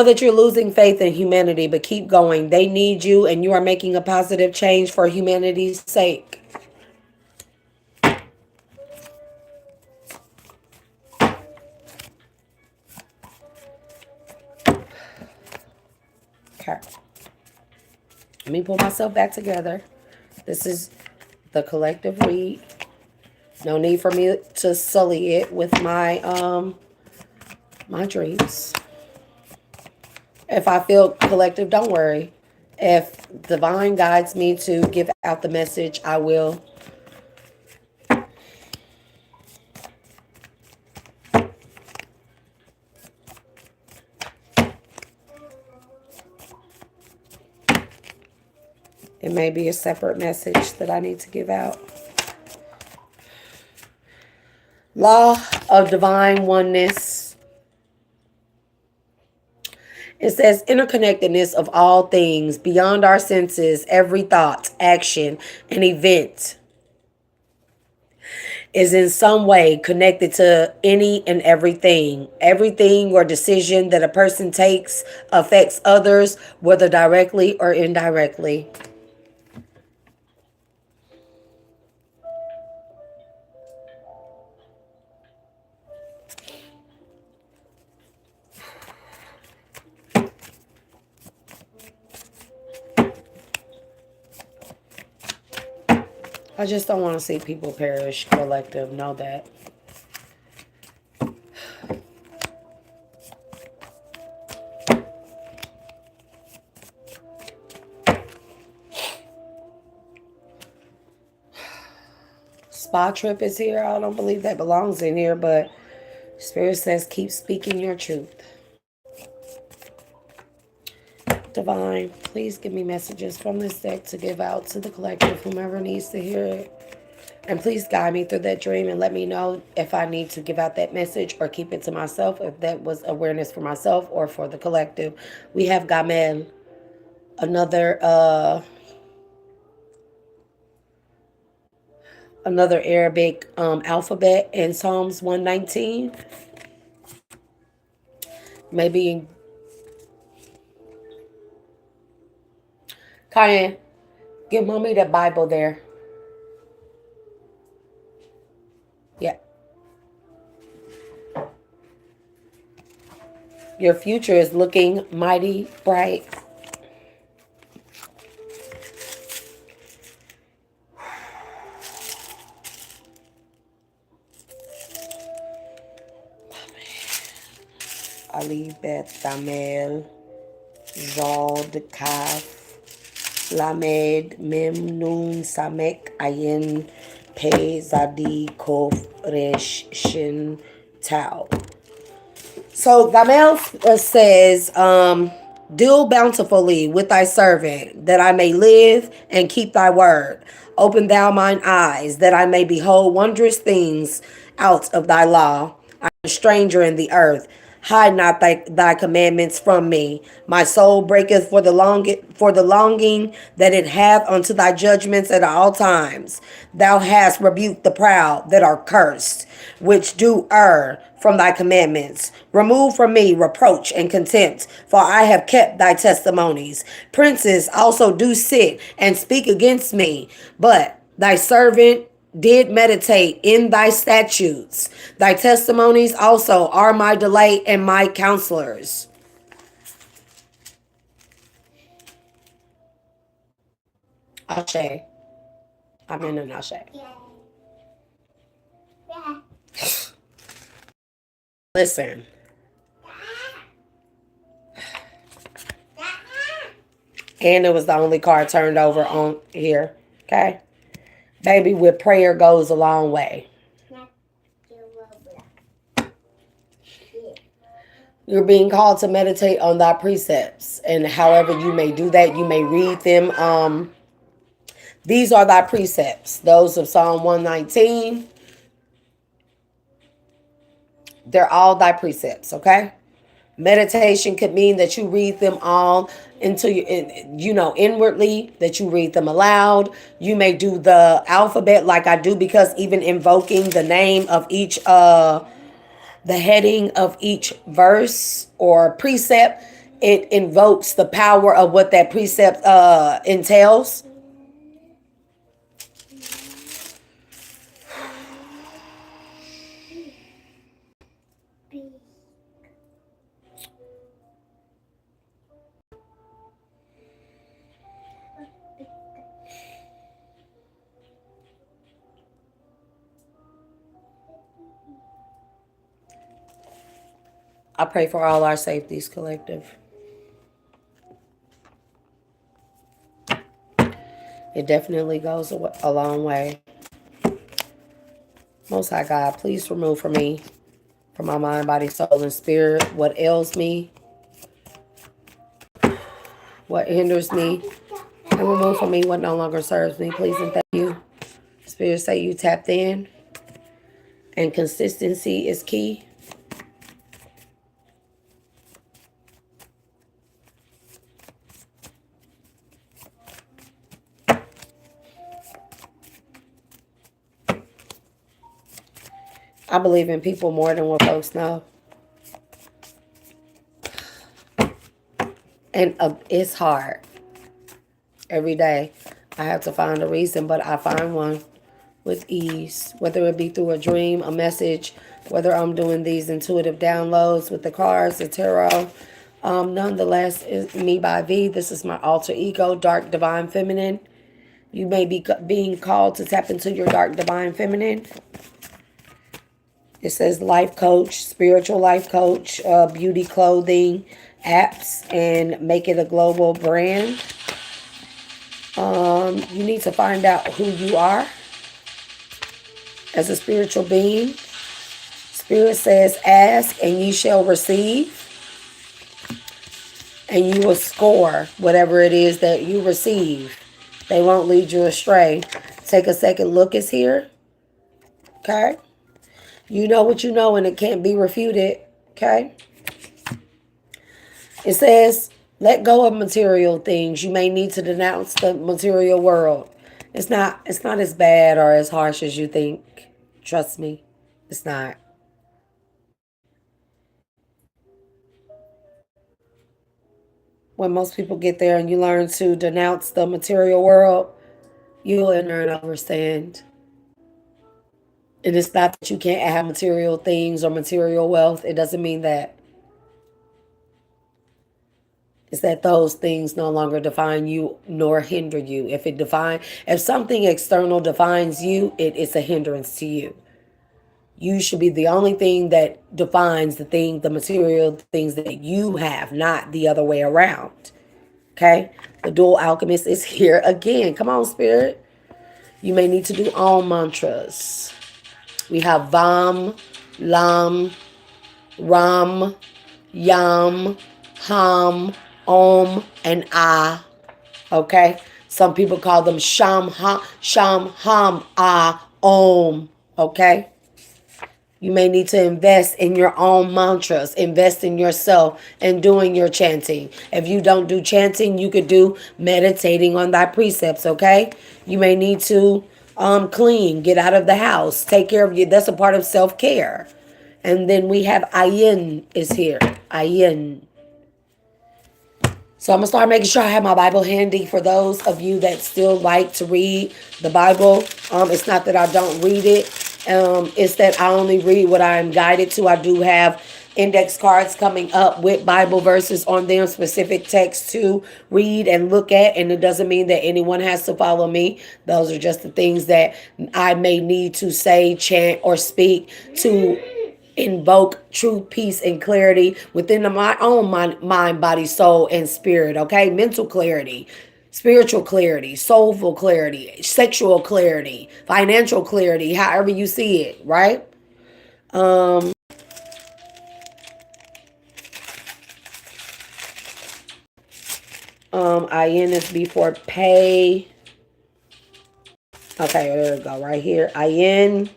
that you're losing faith in humanity, but keep going. They need you, and you are making a positive change for humanity's sake. Okay. Let me pull myself back together. This is the collective read. No need for me to sully it with my my dreams. If I feel collective, don't worry. If divine guides me to give out the message, I will. It may be a separate message that I need to give out. Law of divine oneness. It says interconnectedness of all things beyond our senses, every thought, action, and event is in some way connected to any and everything. Everything or decision that a person takes affects others, whether directly or indirectly. I just don't want to see people perish, collective. Know that. Spa trip is here. I don't believe that belongs in here, but Spirit says keep speaking your truth. Divine, please give me messages from this deck to give out to the collective, whomever needs to hear it. And please guide me through that dream and let me know if I need to give out that message or keep it to myself, if that was awareness for myself or for the collective. We have Gamel, another Arabic alphabet in Psalms 119. Maybe Kanye, give mommy the Bible there. Yeah. Your future is looking mighty bright. Ali Beth Gamel Zod Kaf Lamed Mem Nun Samek Ayin Pe Zadi Kof Resh Shin Tau. So Gamel says, deal bountifully with thy servant, that I may live and keep thy word. Open thou mine eyes, that I may behold wondrous things out of thy law. I am a stranger in the earth. Hide not thy commandments from me. My soul breaketh for the longing that it hath unto thy judgments at all times. Thou hast rebuked the proud that are cursed, which do err from thy commandments. Remove from me reproach and contempt, for I have kept thy testimonies. Princes also do sit and speak against me, but thy servant did meditate in thy statutes. Thy testimonies also are my delight and my counselors. Ashe. Amen and Ashe. Listen. And it was the only card turned over on here. Okay? Baby, with prayer goes a long way. You're being called to meditate on thy precepts. And however you may do that, you may read them. These are thy precepts. Those of Psalm 119. They're all thy precepts, okay? Meditation could mean that you read them all until inwardly, that you read them aloud. You may do the alphabet like I do, because even invoking the name of each, the heading of each verse or precept, it invokes the power of what that precept entails. I pray for all our safeties, collective. It definitely goes a long way. Most High God, please remove from me, from my mind, body, soul, and spirit, what ails me, what hinders me, And remove from me what no longer serves me, please and thank you. Spirit say you tapped in. And consistency is key. I believe in people more than what folks know. And it's hard. Every day I have to find a reason, but I find one with ease. Whether it be through a dream, a message, whether I'm doing these intuitive downloads with the cards, the tarot. Nonetheless, it's me by V. This is my alter ego, Dark Divine Feminine. You may be being called to tap into your Dark Divine Feminine. It says life coach, spiritual life coach, beauty clothing, apps, and make it a global brand. You need to find out who you are as a spiritual being. Spirit says, ask and ye shall receive. And you will score whatever it is that you receive. They won't lead you astray. Take a second look is here. Okay. You know what you know and it can't be refuted. Okay. It says, let go of material things. You may need to denounce the material world. It's not as bad or as harsh as you think. Trust me. It's not. When most people get there and you learn to denounce the material world, you'll enter and understand. And it's not that you can't have material things or material wealth. It doesn't mean that. It's that those things no longer define you nor hinder you. If something external defines you, it's a hindrance to you. You should be the only thing that defines the material things that you have, not the other way around. Okay? The dual alchemist is here again. Come on, Spirit. You may need to do Om mantras. We have Vam, Lam, Ram, Yam, Ham, Om, and Ah. Okay? Some people call them Sham, Ham, Ah, Om. Okay? You may need to invest in your own mantras, invest in yourself and doing your chanting. If you don't do chanting, you could do meditating on thy precepts, okay? You may need to clean, get out of the house, take care of you. That's a part of self-care. And then we have Ayin is here. Ayin. So I'm going to start making sure I have my Bible handy for those of you that still like to read the Bible. It's not that I don't read it. It's that I only read what I am guided to. I do have index cards coming up with Bible verses on them, specific texts to read and look at. And it doesn't mean that anyone has to follow me. Those are just the things that I may need to say, chant, or speak to invoke truth, peace, and clarity within my own mind, body, soul, and spirit. Okay? Mental clarity. Spiritual clarity, soulful clarity, sexual clarity, financial clarity, however you see it, right? IN is before pay. Okay, there we go, right here. IN.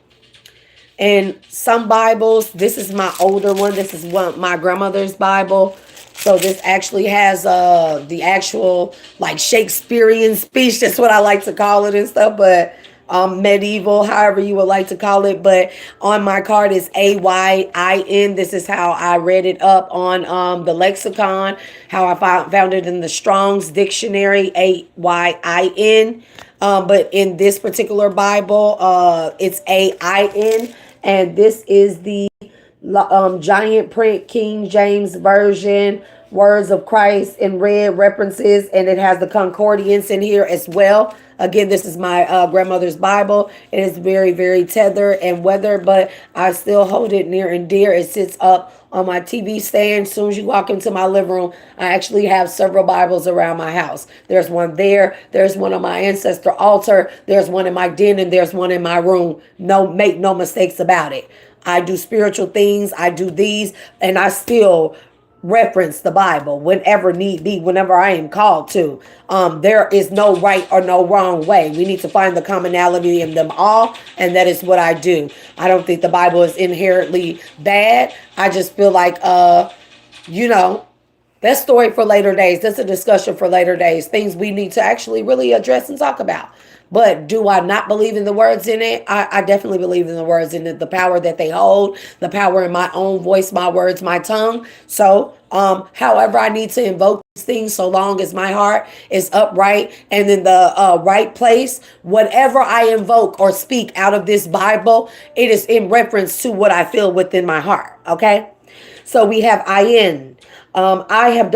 And some Bibles, this is my older one. This is my grandmother's Bible. So this actually has the actual like Shakespearean speech. That's what I like to call it and stuff. But medieval, however you would like to call it. But on my card is AYIN. This is how I read it up on the lexicon. How I found it in the Strong's Dictionary, AYIN. But in this particular Bible, it's AIN. And this is the giant print King James Version, Words of Christ in red references, and it has the concordance in here as well. Again, this is my grandmother's Bible. It is very, very tethered and weathered, but I still hold it near and dear. It sits up on my TV stand. As soon as you walk into my living room, I actually have several Bibles around my house. There's one there. There's one on my ancestor altar. There's one in my den, and there's one in my room. Make no mistakes about it. I do spiritual things. I do these, and I still reference the Bible whenever need be, whenever I am called to. There is no right or no wrong way. We need to find the commonality in them all, and that is what I do. I don't think the Bible is inherently bad. I just feel like, you know, that's story for later days. That's a discussion for later days. Things we need to actually really address and talk about. But do I not believe in the words in it? I definitely believe in the words in it, the power that they hold, the power in my own voice, my words, my tongue. So, however I need to invoke these things, so long as my heart is upright and in the right place, whatever I invoke or speak out of this Bible, it is in reference to what I feel within my heart. Okay? So we have in. I have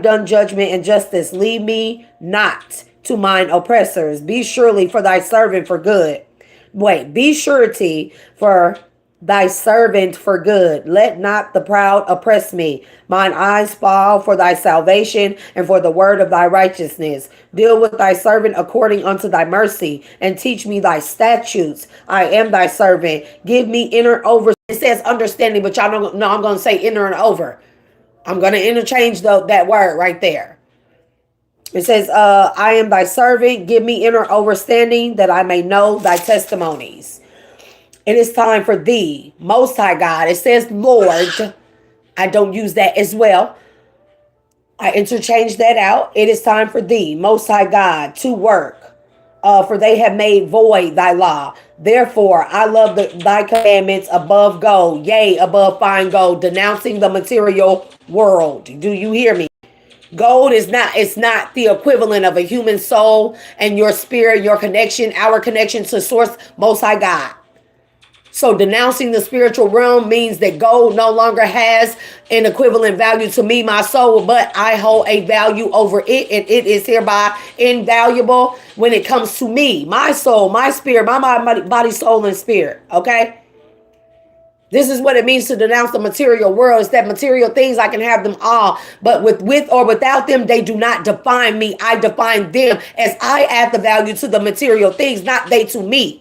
done judgment and justice. Leave me not to mine oppressors. Be surely for thy servant for good. Be surety for thy servant for good. Let not the proud oppress me. Mine eyes fall for thy salvation and for the word of thy righteousness. Deal with thy servant according unto thy mercy, and teach me thy statutes. I am thy servant. Give me inner over. It says understanding, but y'all don't know I'm going to say inner and over. I'm going to interchange that word right there. It says, I am thy servant. Give me inner understanding that I may know thy testimonies. It is time for thee, Most High God. It says, Lord. I don't use that as well. I interchange that out. It is time for thee, Most High God, to work. For they have made void thy law. Therefore, I love thy commandments above gold, yea, above fine gold, denouncing the material world. Do you hear me? Gold is not, it's not the equivalent of a human soul and your spirit, your connection, our connection to source, Most High God. So denouncing the spiritual realm means that gold no longer has an equivalent value to me, my soul, but I hold a value over it, and it is hereby invaluable when it comes to me, my soul, my spirit, my body, soul, and spirit. Okay? This is what it means to denounce the material world. It's that material things, I can have them all, but with or without them, they do not define me. I define them as I add the value to the material things, not they to me.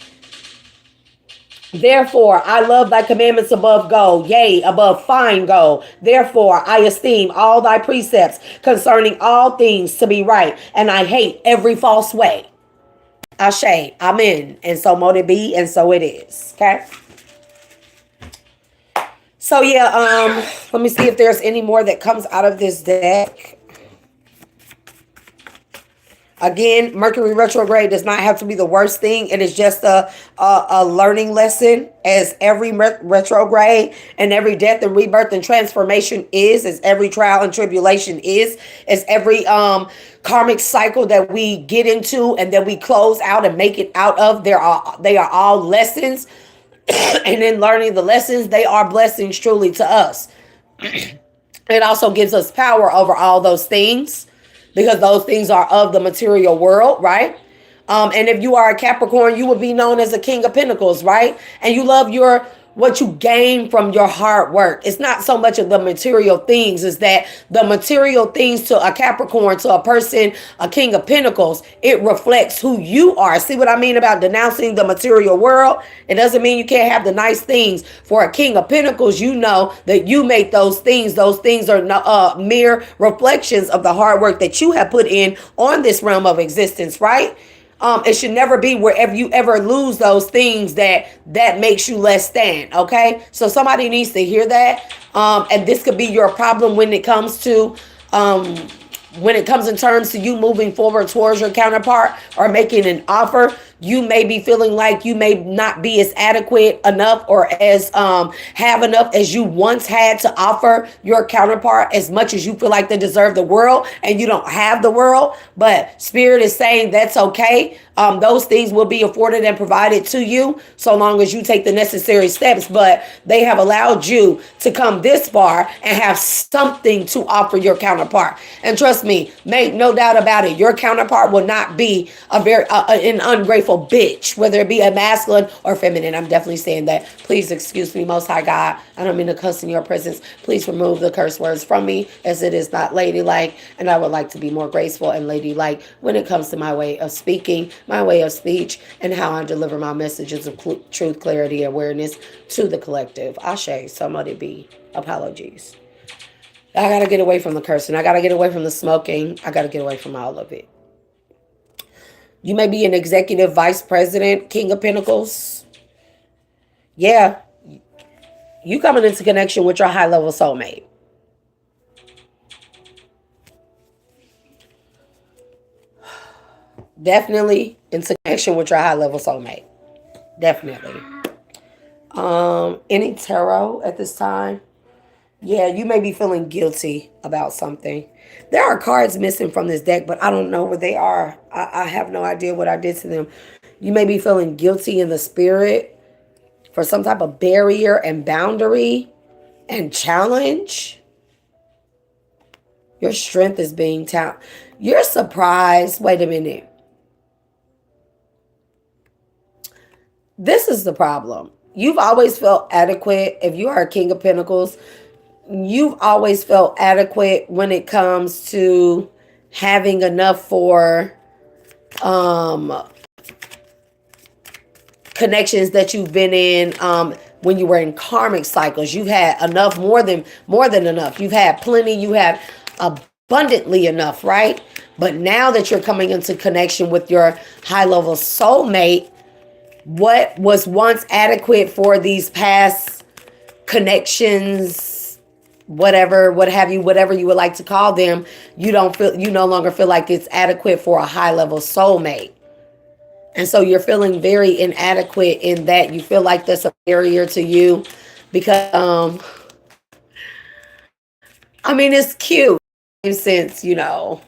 Therefore, I love thy commandments above gold, yea, above fine gold. Therefore, I esteem all thy precepts concerning all things to be right, and I hate every false way. Ashe, amen. And so mote it be, and so it is. Okay? So yeah, let me see if there's any more that comes out of this deck. Again, Mercury retrograde does not have to be the worst thing. It is just a learning lesson, as every retrograde and every death and rebirth and transformation is, as every trial and tribulation is, as every karmic cycle that we get into and then we close out and make it out of. They are all lessons. And in learning the lessons, they are blessings truly to us. It also gives us power over all those things, because those things are of the material world, right? And if you are a Capricorn, you would be known as a King of Pentacles, right? And you love what you gain from your hard work. It's not so much of the material things, is that the material things to a Capricorn, to a person, a King of Pentacles, it reflects who you are. See what I mean about denouncing the material world? It doesn't mean you can't have the nice things. For a King of Pentacles, you know that you make those things. Those things are mere reflections of the hard work that you have put in on this realm of existence, right? It should never be wherever you ever lose those things that makes you less than. Okay, so somebody needs to hear that, and this could be your problem when it comes to in terms to you moving forward towards your counterpart or making an offer. You may be feeling like you may not be as adequate enough or as have enough as you once had to offer your counterpart, as much as you feel like they deserve the world and you don't have the world. But Spirit is saying that's okay. Those things will be afforded and provided to you so long as you take the necessary steps. But they have allowed you to come this far and have something to offer your counterpart. And trust me, make no doubt about it, your counterpart will not be an ungrateful bitch, whether it be a masculine or feminine. I'm definitely saying that. Please excuse me, Most High God. I don't mean to cuss in your presence. Please remove the curse words from me, as it is not ladylike, and I would like to be more graceful and ladylike when it comes to my way of speaking, my way of speech, and how I deliver my messages of truth, clarity, awareness to the collective. Ashe, somebody be. Apologies. I got to get away from the cursing. I got to get away from the smoking. I got to get away from all of it. You may be an executive vice president, King of Pentacles. Yeah. You coming into connection with your high-level soulmate. Definitely into connection with your high-level soulmate. Definitely. Any tarot at this time? Yeah, you may be feeling guilty about something. There are cards missing from this deck, but I don't know where they are. I have no idea what I did to them. You may be feeling guilty in the spirit for some type of barrier and boundary and challenge. Your strength is being tapped. You're surprised. Wait a minute. This is the problem. You've always felt adequate. If you are a King of Pentacles, you've always felt adequate when it comes to having enough for connections that you've been in when you were in karmic cycles. You've had enough, more than enough. You've had plenty. You have abundantly enough, right? But now that you're coming into connection with your high-level soulmate, what was once adequate for these past connections, whatever, what have you, whatever you would like to call them, you no longer feel like it's adequate for a high-level soulmate. And so you're feeling very inadequate in that. You feel like that's a barrier to you because, I mean, it's cute in sense, you know.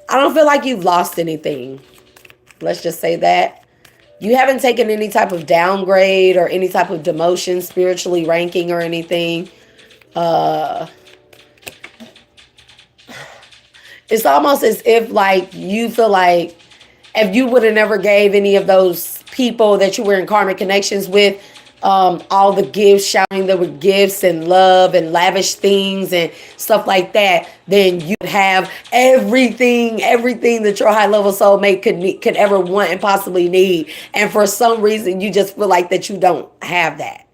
I don't feel like you've lost anything. Let's just say that. You haven't taken any type of downgrade or any type of demotion, spiritually ranking or anything. It's almost as if like you feel like if you would have never gave any of those people that you were in karmic connections with all the gifts, shouting there were gifts and love and lavish things and stuff like that, then you'd have everything that your high-level soulmate could ever want and possibly need. And for some reason, you just feel like that you don't have that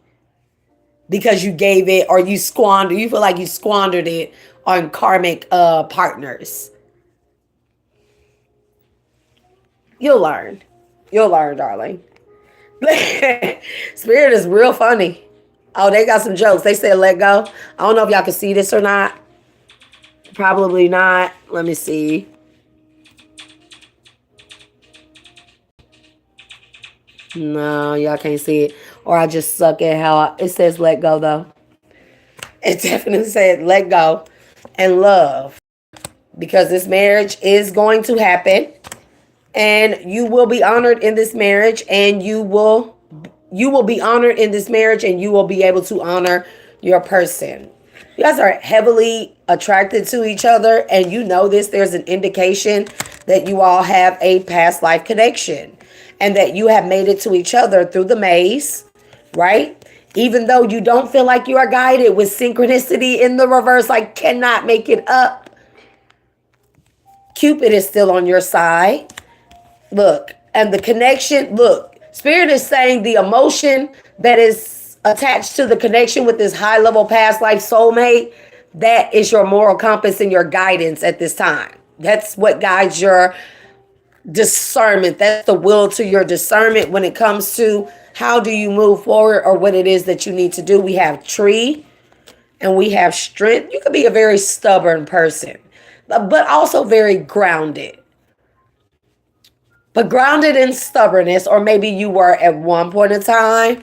because you gave it or you feel like you squandered it on karmic partners. You'll learn. You'll learn, darling. Spirit is real funny. Oh, they got some jokes. They said let go. I don't know if y'all can see this or not. Probably not. Let me see. No, y'all can't see it. Or I just suck at how it says let go, though. It definitely said let go and love. Because this marriage is going to happen. And you will be honored in this marriage, and you will be honored in this marriage, and you will be able to honor your person. You guys are heavily attracted to each other, and you know this. There's an indication that you all have a past life connection, and that you have made it to each other through the maze, right? Even though you don't feel like you are guided with synchronicity in the reverse, I cannot make it up. Cupid is still on your side. Look, and the connection, look, Spirit is saying the emotion that is attached to the connection with this high-level past life soulmate, that is your moral compass and your guidance at this time. That's what guides your discernment. That's the will to your discernment when it comes to how do you move forward or what it is that you need to do. We have tree and we have strength. You could be a very stubborn person, but also very grounded. But grounded in stubbornness, or maybe you were at one point in time.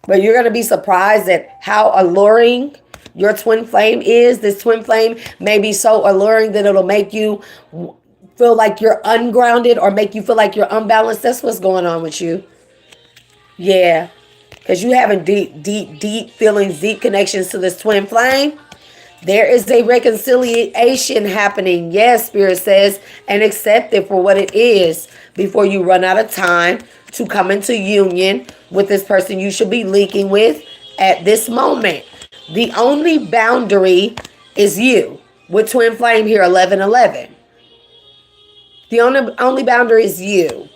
But you're going to be surprised at how alluring your twin flame is. This twin flame may be so alluring that it'll make you feel like you're ungrounded or make you feel like you're unbalanced. That's what's going on with you. Yeah. Because you're having deep feelings, deep connections to this twin flame. There is a reconciliation happening. Yes, Spirit says, and accept it for what it is before you run out of time to come into union with this person you should be linking with at this moment. The only boundary is you with twin flame here, 1111. The only boundary is you.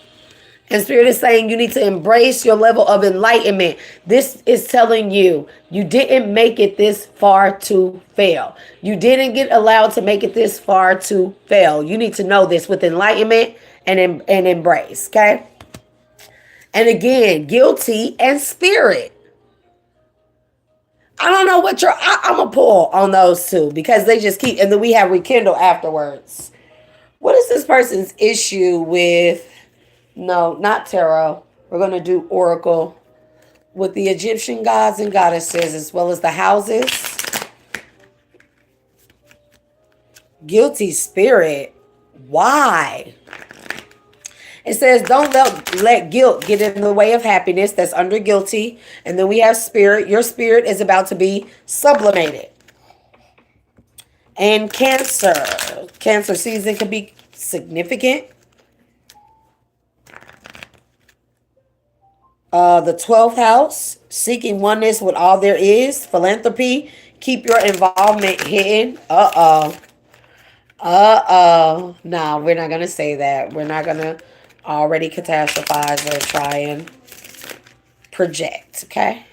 And Spirit is saying you need to embrace your level of enlightenment. This is telling you you didn't make it this far to fail. You didn't get allowed to make it this far to fail. You need to know this with enlightenment and embrace, okay? And again, guilty and spirit. I don't know what I'm going to pull on those two because they just keep, and then we have rekindle afterwards. What is this person's issue with, no, not tarot. We're going to do oracle with the Egyptian gods and goddesses as well as the houses. Guilty spirit. Why? It says, don't let guilt get in the way of happiness. That's under guilty. And then we have spirit. Your spirit is about to be sublimated. And Cancer. Cancer season can be significant. The 12th house, seeking oneness with all there is. Philanthropy. Keep your involvement hidden. Uh-oh. No, we're not going to say that. We're not going to already catastrophize or try and project, okay?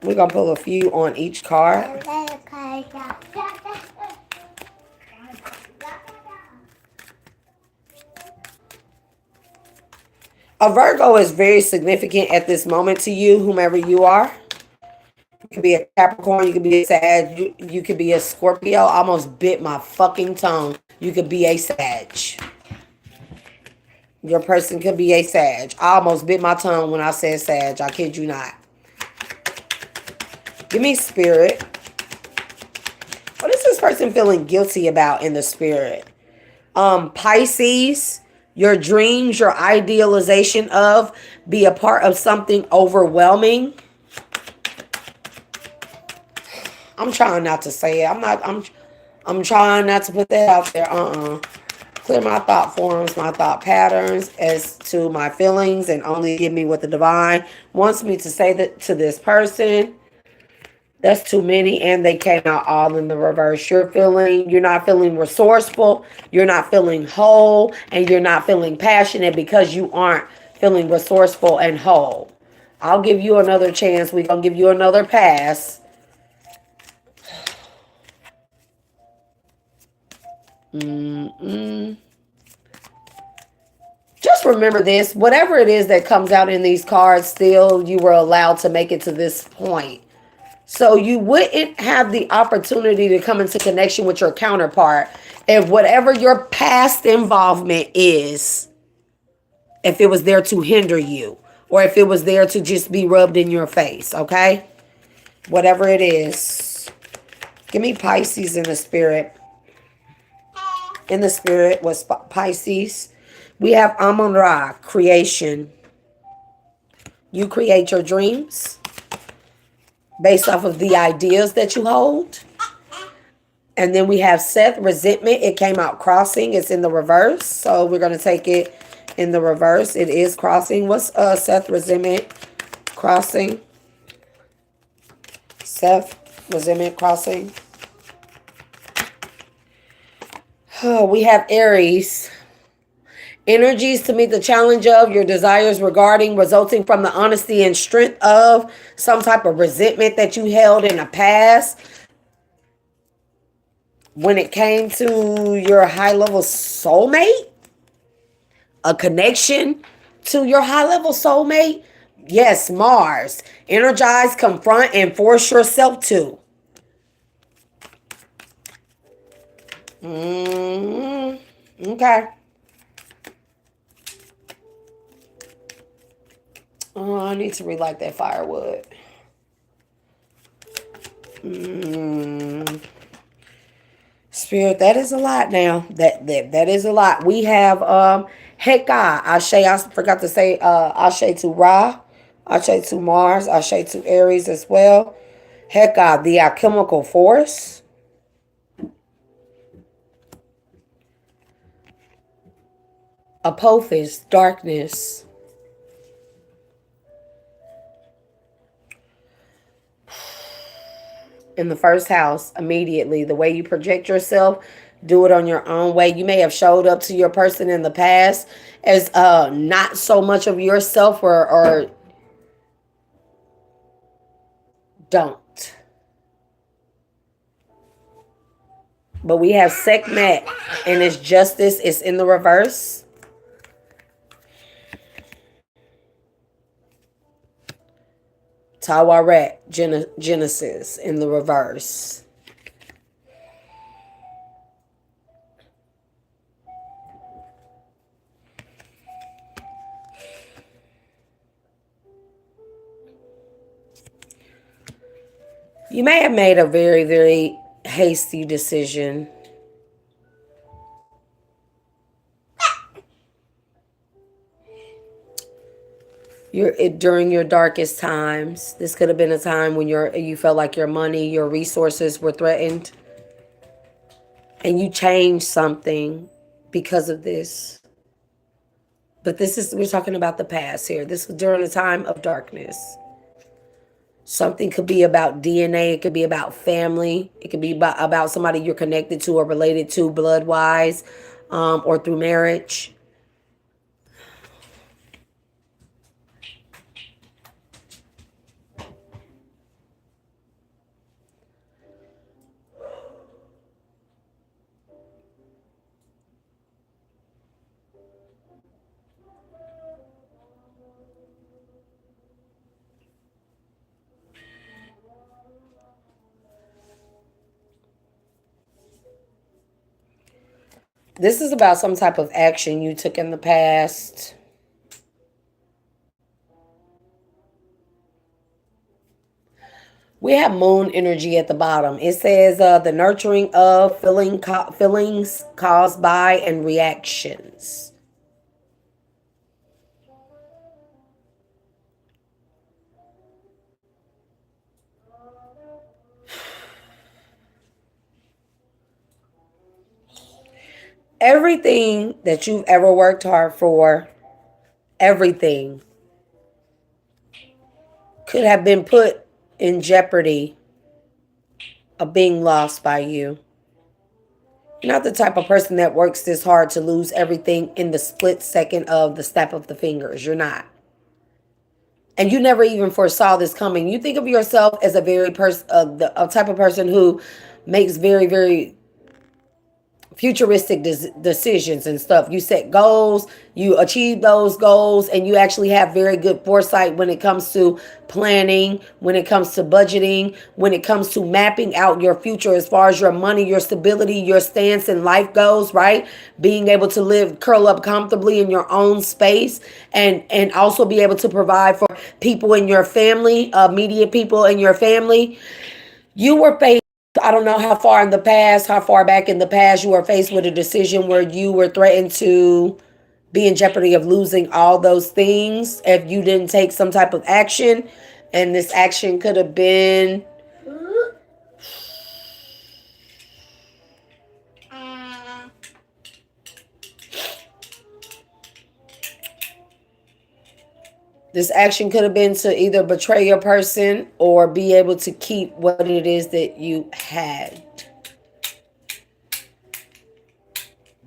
We're going to pull a few on each card. A Virgo is very significant at this moment to you, whomever you are. You could be a Capricorn, you could be a Sag, you could be a Scorpio. I almost bit my fucking tongue. You could be a Sag. Your person could be a Sag. I almost bit my tongue when I said Sag. I kid you not. Give me spirit. What is this person feeling guilty about in the spirit? Pisces. Your dreams, your idealization of, be a part of something overwhelming. I'm trying not to say it. I'm trying not to put that out there. Clear my thought forms, my thought patterns as to my feelings, and only give me what the divine wants me to say that to this person. That's too many, and they came out all in the reverse. You're not feeling resourceful, you're not feeling whole, and you're not feeling passionate because you aren't feeling resourceful and whole. I'll give you another chance. We're going to give you another pass. Just remember this. Whatever it is that comes out in these cards, still you were allowed to make it to this point. So you wouldn't have the opportunity to come into connection with your counterpart if whatever your past involvement is, if it was there to hinder you or if it was there to just be rubbed in your face, okay? Whatever it is. Give me Pisces in the spirit. In the spirit was Pisces. We have Amun-Ra, creation. You create your dreams based off of the ideas that you hold. And then we have Seth, resentment. It came out crossing. It's in the reverse. So we're going to take it in the reverse. It is crossing. What's Seth, resentment, crossing? Seth, resentment, crossing. Oh, we have Aries. Energies to meet the challenge of your desires regarding, resulting from the honesty and strength of some type of resentment that you held in the past. When it came to your high-level soulmate, a connection to your high-level soulmate. Yes, Mars. Energize, confront, and force yourself to. Okay. Oh, I need to relight that firewood. Spirit, that is a lot now. That is a lot. We have Heka, Ashe. I forgot to say Ashe to Ra, Ashe to Mars, Ashe to Aries as well. Heka, the alchemical force. Apophis, darkness. In the first house, immediately, the way you project yourself, Do it on your own way. You may have showed up to your person in the past as not so much of yourself, or don't. But we have Sekhmet, and it's justice. It's in the reverse. Tawaret, Genesis in the reverse. You may have made a very, very hasty decision. During your darkest times. This could have been a time when you felt like your money, your resources were threatened, and you changed something because of this. But we're talking about the past here. This was during a time of darkness. Something could be about DNA. It could be about family. It could be about somebody you're connected to or related to blood-wise, or through marriage. This is about some type of action you took in the past. We have moon energy at the bottom. It says the nurturing of feelings caused by and reactions. Everything that you've ever worked hard for, everything could have been put in jeopardy of being lost by you. You're not the type of person that works this hard to lose everything in the split second of the snap of the fingers. You're not. And you never even foresaw this coming. You think of yourself as a type of person who makes very, very futuristic decisions and stuff. You set goals, you achieve those goals, and you actually have very good foresight when it comes to planning, when it comes to budgeting, when it comes to mapping out your future as far as your money, your stability, your stance in life goes, right? Being able to curl up comfortably in your own space, and also be able to provide for people in your family, immediate people in your family. You were faced, I don't know how far back in the past you were faced with a decision where you were threatened to be in jeopardy of losing all those things if you didn't take some type of action. And this action could have been to either betray your person or be able to keep what it is that you had.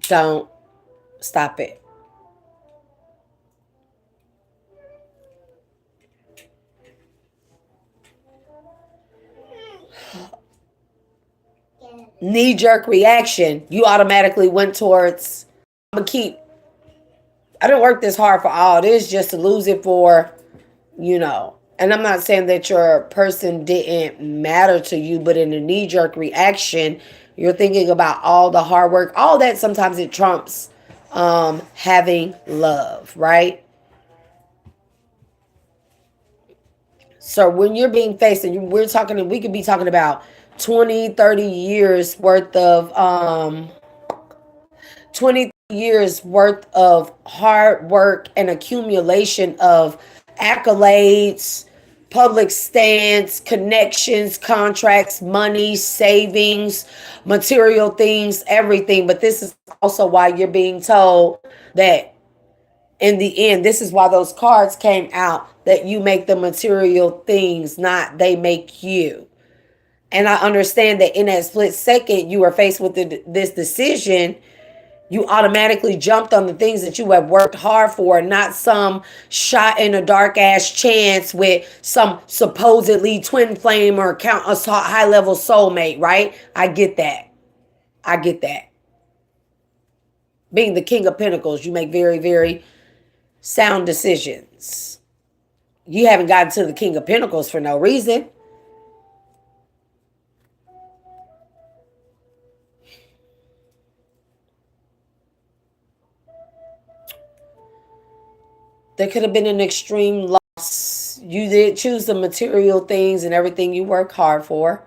Don't stop it. Knee-jerk reaction. You automatically went towards, I didn't work this hard for all this just to lose it for, And I'm not saying that your person didn't matter to you, but in a knee-jerk reaction, you're thinking about all the hard work. All that, sometimes it trumps having love, right? So when you're being faced, and we could be talking about 20, 30 years worth of 20 years worth of hard work and accumulation of accolades, public stance, connections, contracts, money, savings, material things, everything. But this is also why you're being told that in the end, this is why those cards came out, that you make the material things, not they make you. And I understand that in that split second you were faced with this decision, you automatically jumped on the things that you have worked hard for, not some shot in a dark ass chance with some supposedly twin flame or count a high level soulmate, right? I get that. I get that. Being the king of pentacles, you make very, very sound decisions. You haven't gotten to the king of pentacles for no reason. There could have been an extreme loss. You did choose the material things and everything you work hard for.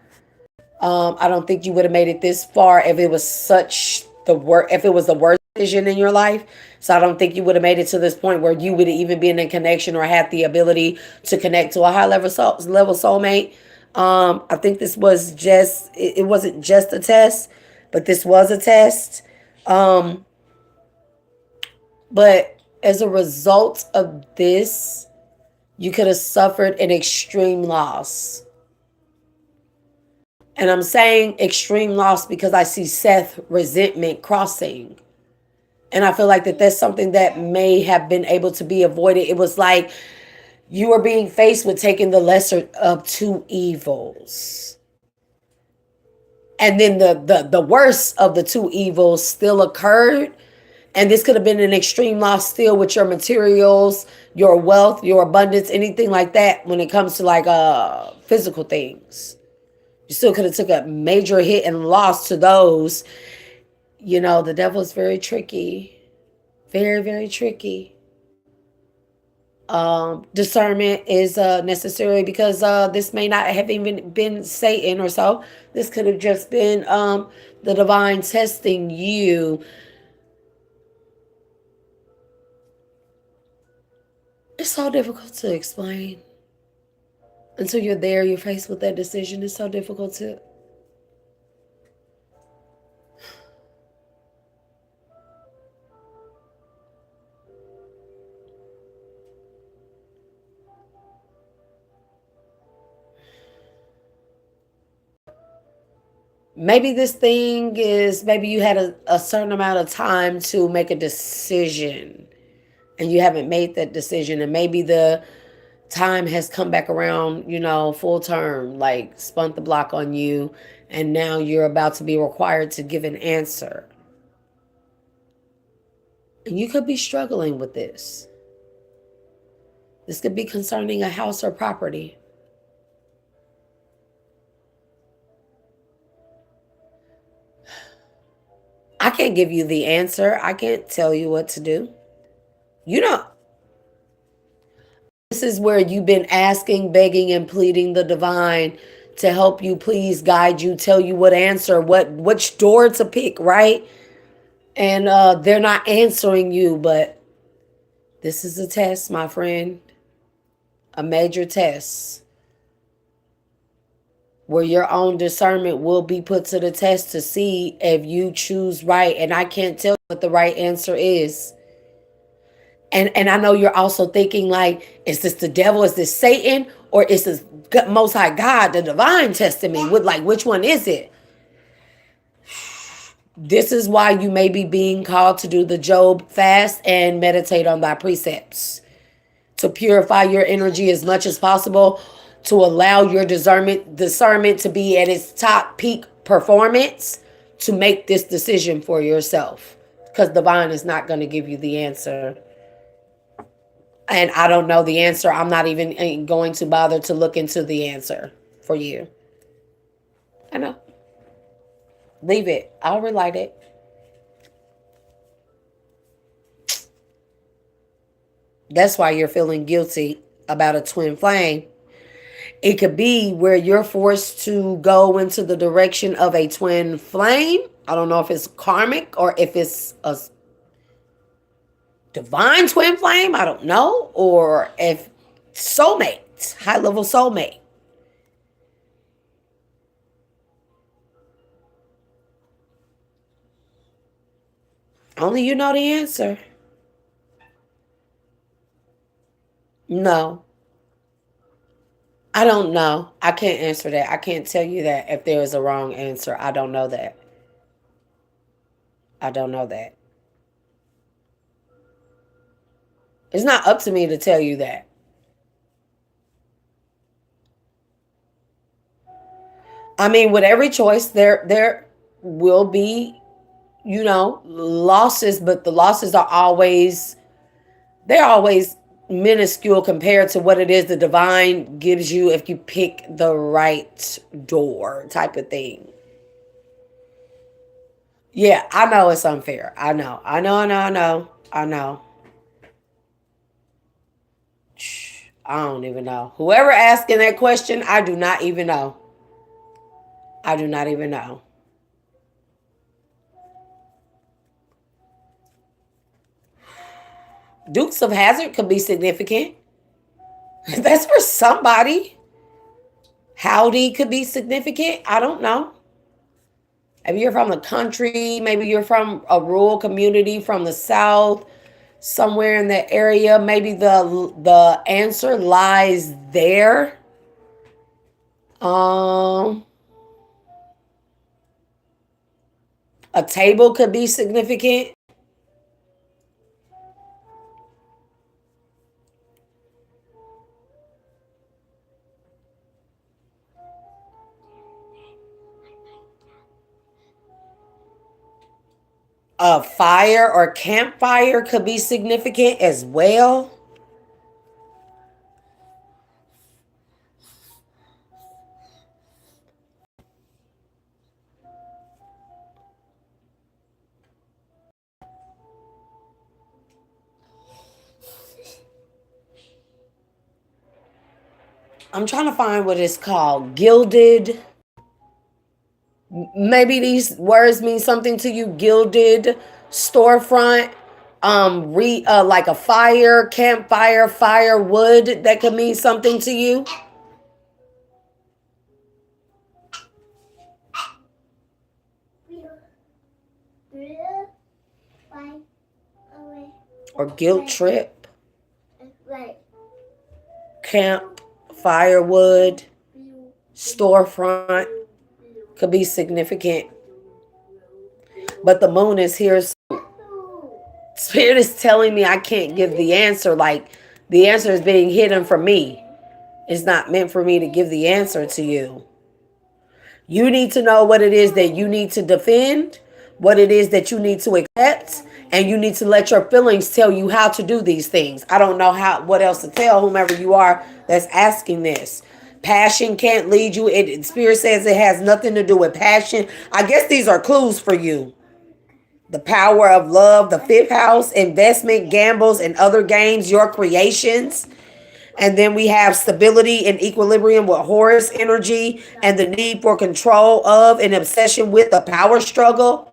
I don't think you would have made it this far if it was if it was the worst decision in your life. So I don't think you would have made it to this point where you would even be in a connection or had the ability to connect to a high level soulmate. I think this was it wasn't just a test, but this was a test. But as a result of this, you could have suffered an extreme loss. And I'm saying extreme loss because I see Seth resentment crossing. And I feel like that's something that may have been able to be avoided. It was like you were being faced with taking the lesser of two evils. And then the worst of the two evils still occurred. And this could have been an extreme loss still with your materials, your wealth, your abundance, anything like that when it comes to like physical things. You still could have took a major hit and loss to those. You know, the devil is very tricky. Very, very tricky. Discernment is necessary because this may not have even been Satan or so. This could have just been the divine testing you. It's so difficult to explain. Until you're there, you're faced with that decision. It's so difficult to... Maybe this thing is, maybe you had a certain amount of time to make a decision and you haven't made that decision. And maybe the time has come back around, you know, full term, like spun the block on you. And now you're about to be required to give an answer. And you could be struggling with this. This could be concerning a house or property. I can't give you the answer. I can't tell you what to do. You know, this is where you've been asking, begging, and pleading the divine to help you, please guide you, tell you what answer, which door to pick, right? And they're not answering you, but this is a test, my friend. A major test where your own discernment will be put to the test to see if you choose right. And I can't tell you what the right answer is. And I know you're also thinking like, is this the devil? Is this Satan? Or is this Most High God, the divine testing me? Which one is it? This is why you may be being called to do the Job fast and meditate on thy precepts. To purify your energy as much as possible, to allow your discernment to be at its top peak performance, to make this decision for yourself. Because divine is not going to give you the answer. And I don't know the answer. I'm not even going to bother to look into the answer for you. I know. Leave it. I'll relight it. That's why you're feeling guilty about a twin flame. It could be where you're forced to go into the direction of a twin flame. I don't know if it's karmic or if it's a divine twin flame. I don't know. Or if soulmate, high level soulmate. Only you know the answer. No. I don't know. I can't answer that. I can't tell you that if there is a wrong answer. I don't know that. I don't know that. It's not up to me to tell you that. I mean, with every choice, there will be, losses, but the losses are always they're always minuscule compared to what it is the divine gives you if you pick the right door type of thing. Yeah, I know it's unfair. I know. I know, I know, I know. I know. I don't even know. Whoever asking that question, I do not even know. I do not even know. Dukes of Hazard could be significant. That's for somebody. Howdy could be significant. I don't know. Maybe you're from the country. Maybe you're from a rural community from the South, somewhere in that area. Maybe the answer lies there. Um, a table could be significant. A fire or campfire could be significant as well. I'm trying to find what it's called. Gilded. Maybe these words mean something to you. Gilded storefront. Like a fire, campfire, firewood. That could mean something to you. Or guilt trip. Camp, firewood, storefront could be significant. But the moon is here. So Spirit is telling me I can't give the answer. Like the answer is being hidden from me. It's not meant for me to give the answer to you. You need to know what it is that you need to defend, what it is that you need to accept, and you need to let your feelings tell you how to do these things. I don't know what else to tell whomever you are that's asking this. Passion can't lead you. Spirit says it has nothing to do with passion. I guess these are clues for you. The power of love, the fifth house, investment, gambles, and other games, your creations. And then we have stability and equilibrium with Horus energy and the need for control of and obsession with a power struggle.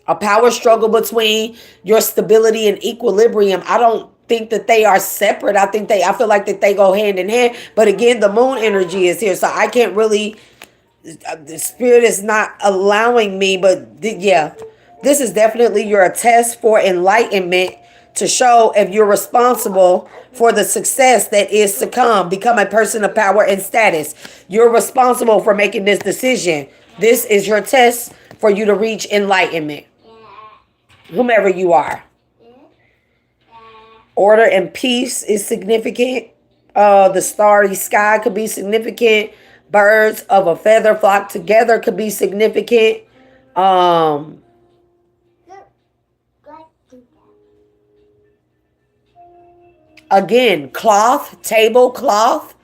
A power struggle between your stability and equilibrium. I don't think that they are separate. I feel like that they go hand in hand. But again, the moon energy is here. So I can't really, the spirit is not allowing me, but yeah, this is definitely your test for enlightenment to show if you're responsible for the success that is to come. Become a person of power and status. You're responsible for making this decision. This is your test for you to reach enlightenment. Whomever you are. Order and peace is significant. The starry sky could be significant. Birds of a feather flock together could be significant. Again, cloth, table, cloth,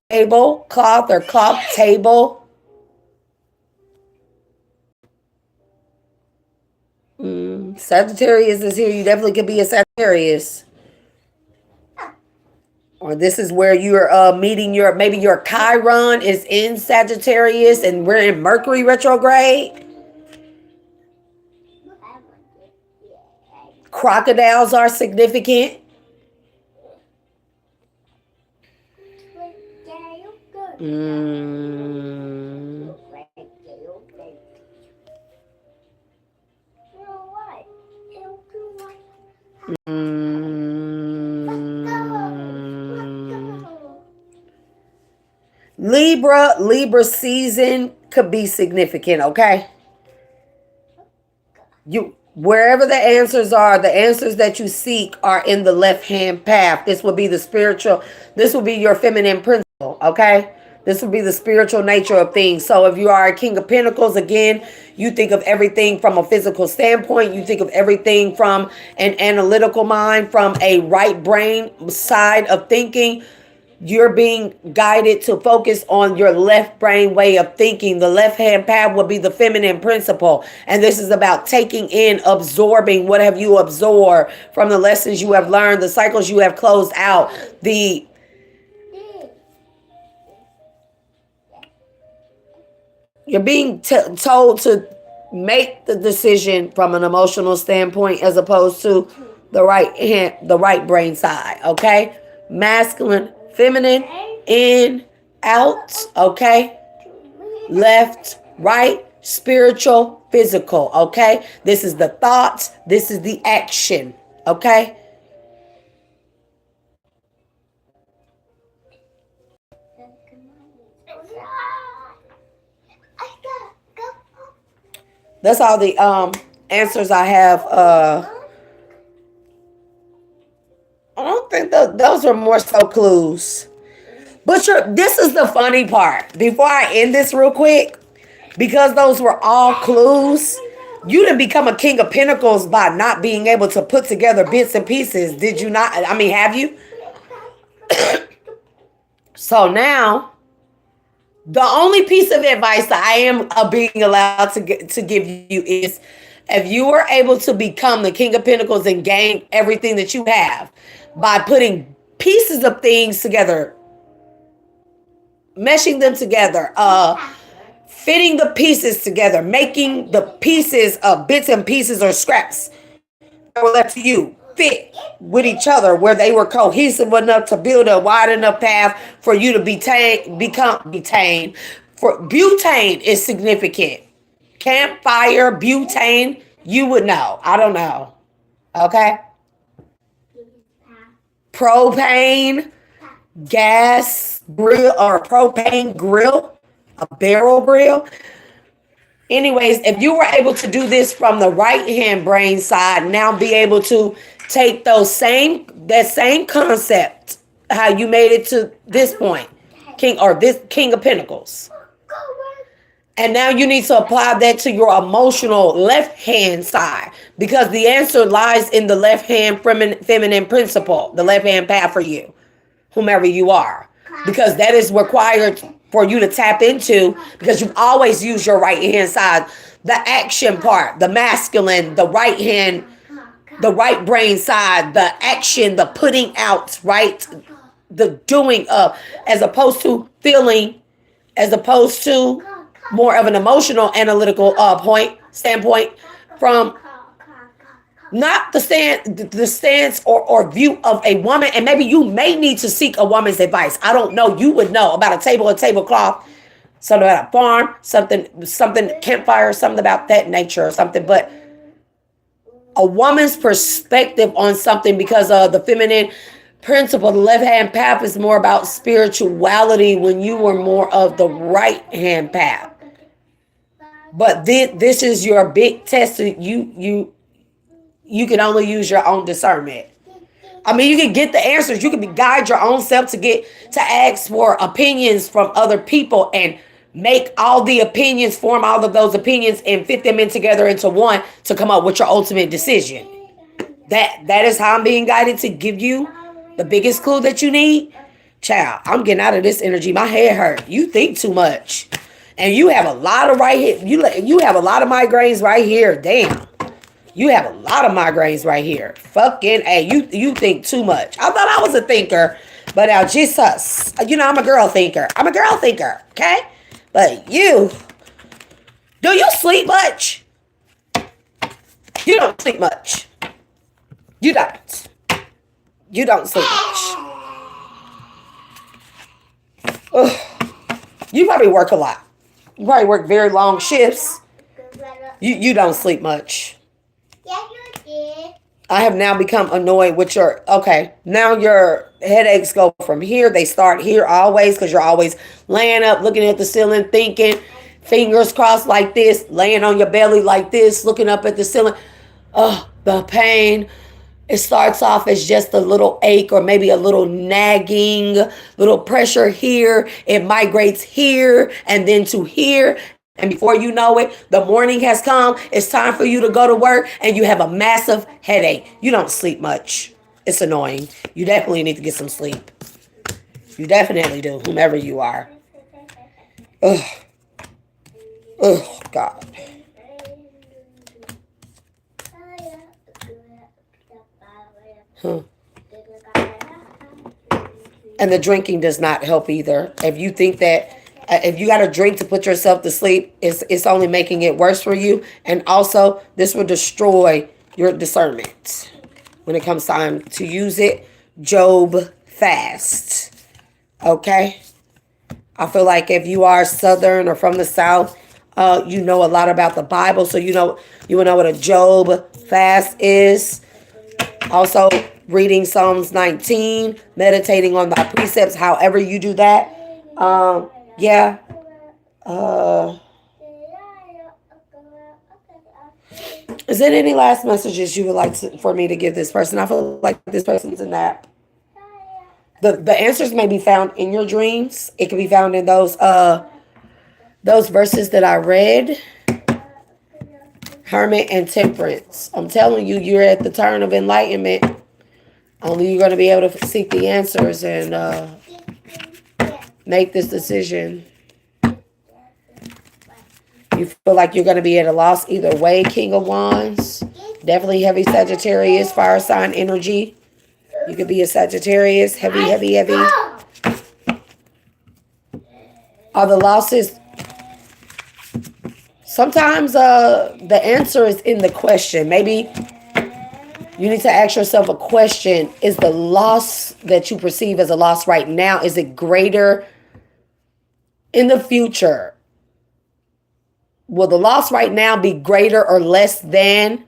table, cloth, or cloth, table. Sagittarius is here. You definitely could be a Sagittarius. Or this is where you're meeting maybe your Chiron is in Sagittarius and we're in Mercury retrograde. Crocodiles are significant. Libra season could be significant, okay? Wherever the answers are, the answers that you seek are in the left-hand path. This will be the spiritual, this will be your feminine principle, okay? This will be the spiritual nature of things. So if you are a King of Pentacles, again, you think of everything from a physical standpoint. You think of everything from an analytical mind, from a right brain side of thinking. You're being guided to focus on your left brain way of thinking. The left hand path will be the feminine principle. And this is about taking in, absorbing. What have you absorbed from the lessons you have learned, the cycles you have closed out, you're being told to make the decision from an emotional standpoint as opposed to the right brain side, okay? Masculine, feminine, in, out, okay? Left, right, spiritual, physical, okay? This is the thoughts, this is the action, okay? That's all the answers I have. I don't think those are more so clues. But this is the funny part. Before I end this real quick, because those were all clues, you didn't become a King of Pentacles by not being able to put together bits and pieces. Did you not? I mean, have you? So now, the only piece of advice that I am being allowed to give you is, if you were able to become the King of Pentacles and gain everything that you have by putting pieces of things together, meshing them together, fitting the pieces together, making the pieces of bits and pieces or scraps that were left to you fit with each other, where they were cohesive enough to build a wide enough path for you to become butane. For butane is significant. Campfire, butane, you would know. I don't know. Okay? Propane, gas grill, or propane grill, a barrel grill. Anyways, if you were able to do this from the right hand brain side, now be able to take that same concept, how you made it to this point, King of Pentacles. And now you need to apply that to your emotional left hand side, because the answer lies in the left hand feminine principle, the left hand path for you, whomever you are, because that is required for you to tap into, because you've always used your right hand side, the action part, the masculine, the right hand, the right brain side, the action, the putting out, right? The doing of, as opposed to feeling, as opposed to more of an emotional analytical standpoint, from not the stance or view of a woman. And maybe you may need to seek a woman's advice. I don't know. You would know about a tablecloth, something about a farm, something campfire, something about that nature or something. But a woman's perspective on something, because of the feminine principle, the left hand path is more about spirituality when you were more of the right hand path. But this is your big test. You can only use your own discernment. I mean, you can get the answers. You can guide your own self to ask for opinions from other people and make all the opinions, form all of those opinions and fit them in together into one to come up with your ultimate decision. That is how I'm being guided to give you the biggest clue that you need. Child, I'm getting out of this energy. My head hurt. You think too much. And you have a lot of you have a lot of migraines right here. Damn. You have a lot of migraines right here. Fucking A. You think too much. I thought I was a thinker, but now Jesus. I'm a girl thinker. Okay? But do you sleep much? You don't sleep much. You don't. You don't sleep much. Ugh. You probably work a lot. You probably work very long shifts. You don't sleep much. Yes, you did. I have now become annoyed with your, okay, now your headaches go from here. They start here always because you're always laying up, looking at the ceiling, thinking, fingers crossed like this, laying on your belly like this, looking up at the ceiling. Oh, the pain. It starts off as just a little ache or maybe a little nagging, little pressure here. It migrates here and then to here. And before you know it, the morning has come. It's time for you to go to work and you have a massive headache. You don't sleep much. It's annoying. You definitely need to get some sleep. You definitely do, whomever you are. Ugh. Oh, God. Huh. And the drinking does not help either. If you think that if you got a drink to put yourself to sleep, it's only making it worse for you. And also, this will destroy your discernment. When it comes time to use it, Job fast. Okay? I feel like if you are Southern or from the South, you know a lot about the Bible. So you will know what a Job fast is. Also, reading Psalms 19, meditating on thy precepts, however you do that. Yeah. Is there any last messages you would like for me to give this person? I feel like this person's in that. The answers may be found in your dreams. It can be found in those verses that I read. Hermit and Temperance. I'm telling you, you're at the turn of enlightenment. Only you're going to be able to seek the answers and make this decision. You feel like you're going to be at a loss either way, King of Wands. Definitely heavy Sagittarius, fire sign energy. You could be a Sagittarius, heavy. Are the losses... Sometimes the answer is in the question. Maybe you need to ask yourself a question. Is the loss that you perceive as a loss right now, is it greater in the future? Will the loss right now be greater or less than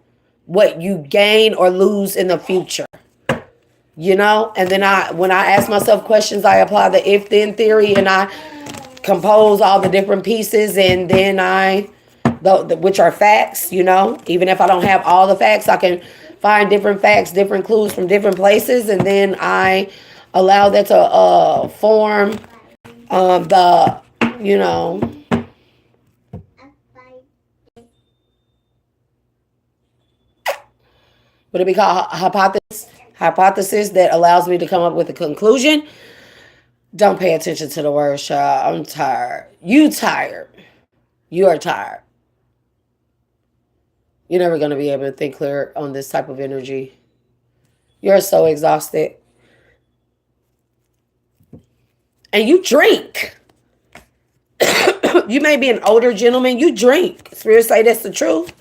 what you gain or lose in the future? You know? And then when I ask myself questions, I apply the if-then theory and I compose all the different pieces, and then which are facts, you know. Even if I don't have all the facts, I can find different facts, different clues from different places, and then I allow that to form you know, what it be called, hypothesis that allows me to come up with a conclusion. Don't pay attention to the words, child. I'm tired. You tired. You are tired. You're never going to be able to think clear on this type of energy. You're so exhausted. And you drink. You may be an older gentleman. You drink. Spirit say that's the truth.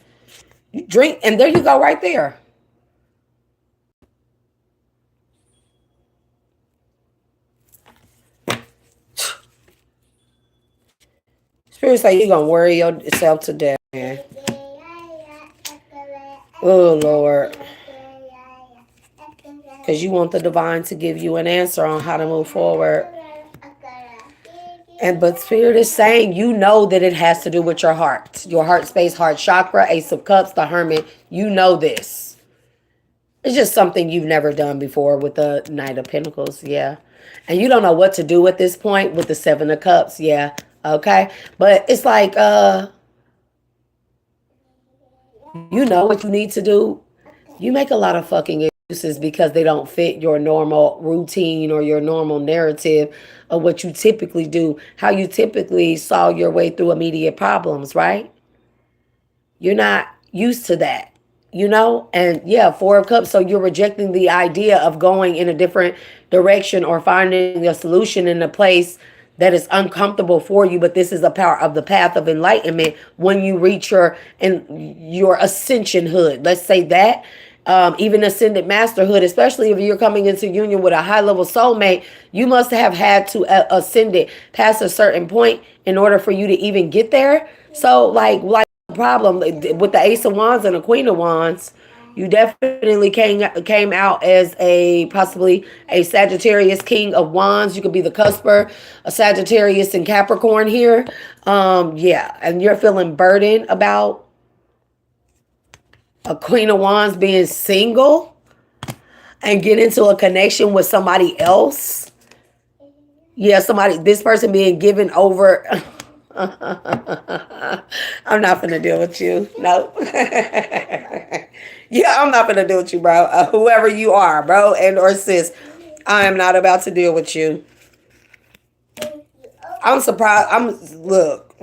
You drink, and there you go right there. Spirit say you're going to worry yourself to death, man. Oh, Lord. Because you want the divine to give you an answer on how to move forward. But Spirit is saying, you know that it has to do with your heart. Your heart space, heart chakra, Ace of Cups, the Hermit. You know this. It's just something you've never done before with the Knight of Pentacles. Yeah. And you don't know what to do at this point with the Seven of Cups. Yeah. Okay. But it's like, you know what you need to do. You make a lot of fucking excuses because they don't fit your normal routine or your normal narrative of what you typically do, how you typically saw your way through immediate problems, right? You're not used to that, you know? And yeah, Four of Cups. So you're rejecting the idea of going in a different direction or finding a solution in a place that is uncomfortable for you. But this is a power of the path of enlightenment when you reach your ascensionhood. Let's say that. Even ascended masterhood, especially if you're coming into union with a high level soulmate, you must have had to ascend it past a certain point in order for you to even get there. So like the problem with the Ace of Wands and the Queen of Wands, You definitely came out as a possibly a Sagittarius King of Wands. You could be the cusper, a Sagittarius and Capricorn here. Yeah, and you're feeling burdened about a Queen of Wands being single and get into a connection with somebody else. Yeah, this person being given over. I'm not gonna deal with you. No. Yeah, I'm not gonna deal with you, bro. Whoever you are, bro, and or sis, I am not about to deal with you. I'm surprised. Look.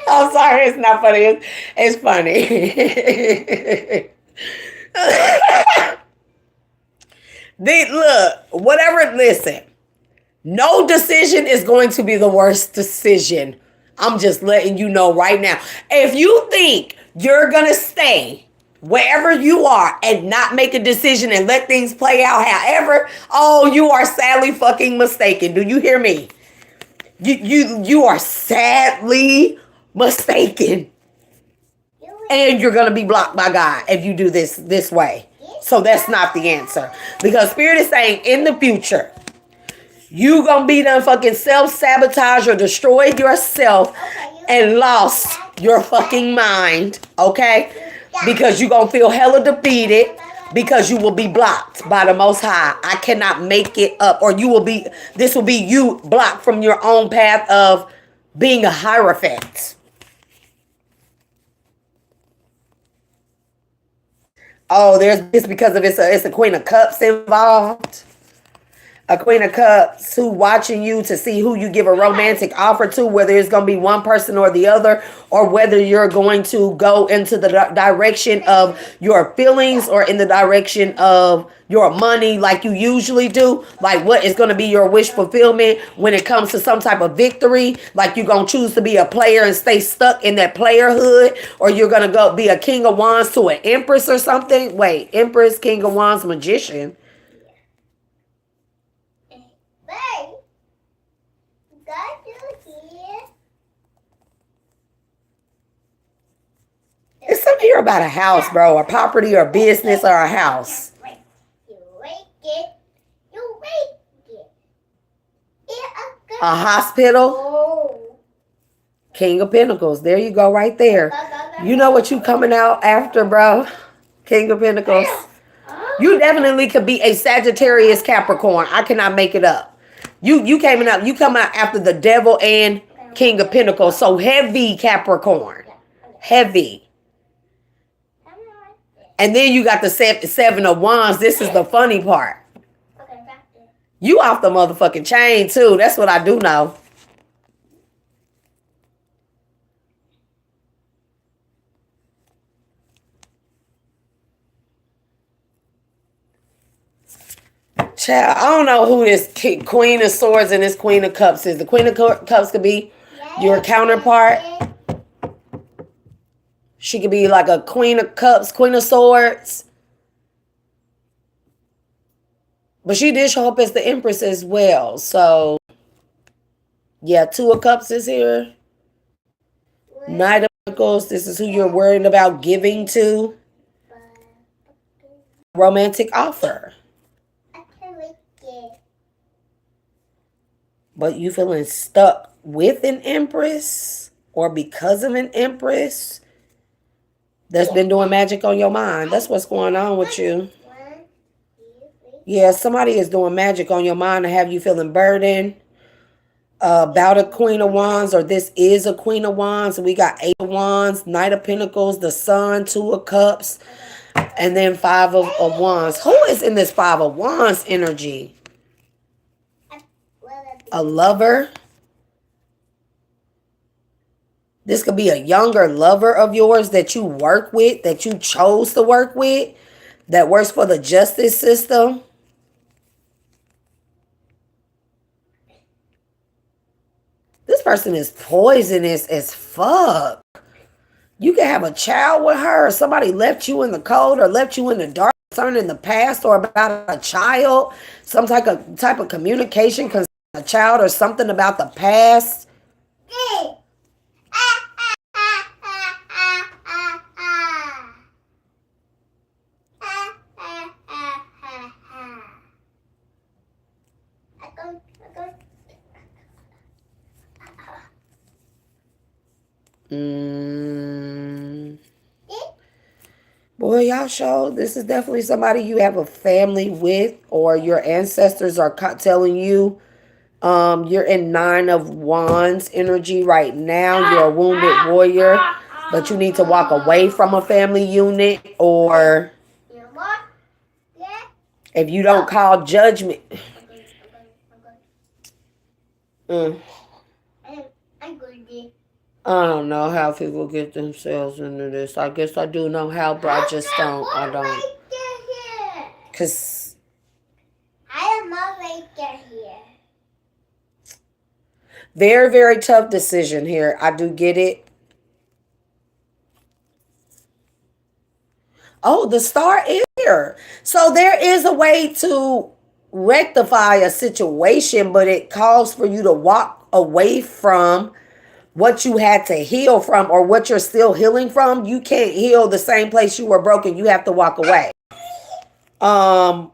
I'm sorry, it's not funny. It's funny. Look, whatever, listen. No decision is going to be the worst decision. I'm just letting you know right now. If you think you're going to stay wherever you are and not make a decision and let things play out however, oh, you are sadly fucking mistaken. Do you hear me? You are sadly mistaken. And you're going to be blocked by God if you do this way. So that's not the answer. Because Spirit is saying in the future, you going to be done fucking self-sabotage or destroyed yourself and lost your fucking mind. Okay? Because you're going to feel hella defeated. Because you will be blocked by the Most High. I cannot make it up. Or this will be you blocked from your own path of being a Hierophant. Oh, it's because of it's a Queen of Cups involved. A Queen of Cups who watching you to see who you give a romantic offer to, whether it's going to be one person or the other, or whether you're going to go into the direction of your feelings or in the direction of your money like you usually do. Like what is going to be your wish fulfillment when it comes to some type of victory. Like you're going to choose to be a player and stay stuck in that playerhood, or you're going to go be a King of Wands to an Empress or something. Wait, Empress, King of Wands, Magician. It's something here about a house, bro. A property or business or a house. A hospital. King of Pentacles. There you go right there. You know what you coming out after, bro. King of Pentacles. You definitely could be a Sagittarius Capricorn. I cannot make it up. You come out after the Devil and King of Pentacles. So heavy Capricorn. Heavy. And then you got the Seven of Wands. This is the funny part. You off the motherfucking chain too. That's what I do know. Child, I don't know who this Queen of Swords and this Queen of Cups is. The Queen of Cups could be your counterpart. She could be like a Queen of Cups, Queen of Swords. But she did show up as the Empress as well. So, yeah, Two of Cups is here. Knight of Pentacles. This is who you're worried about giving to. Romantic offer. But you feeling stuck with an Empress or because of an Empress that's been doing magic on your mind. That's what's going on with you. Yeah, somebody is doing magic on your mind to have you feeling burdened about a Queen of Wands, or this is a Queen of Wands. We got Eight of Wands, Knight of Pentacles, the Sun, Two of Cups, and then Five of Wands. Who is in this Five of Wands energy? A lover. This could be a younger lover of yours that you work with, that you chose to work with, that works for the justice system. This person is poisonous as fuck. You can have a child with her, or somebody left you in the cold or left you in the dark. concerning the past or about a child, some type of communication concerning a child or something about the past. Boy, y'all show this is definitely somebody you have a family with, or your ancestors are telling you. You're in 9 of Wands energy right now. You're a wounded warrior, but you need to walk away from a family unit, or if you don't call judgment. I don't know how people get themselves into this. I guess I do know how, but I just don't. I don't. Because very, very tough decision here. I do get it. Oh, the star is here. So there is a way to rectify a situation, but it calls for you to walk away from what you had to heal from, or what you're still healing from. You can't heal the same place you were broken. You have to walk away. And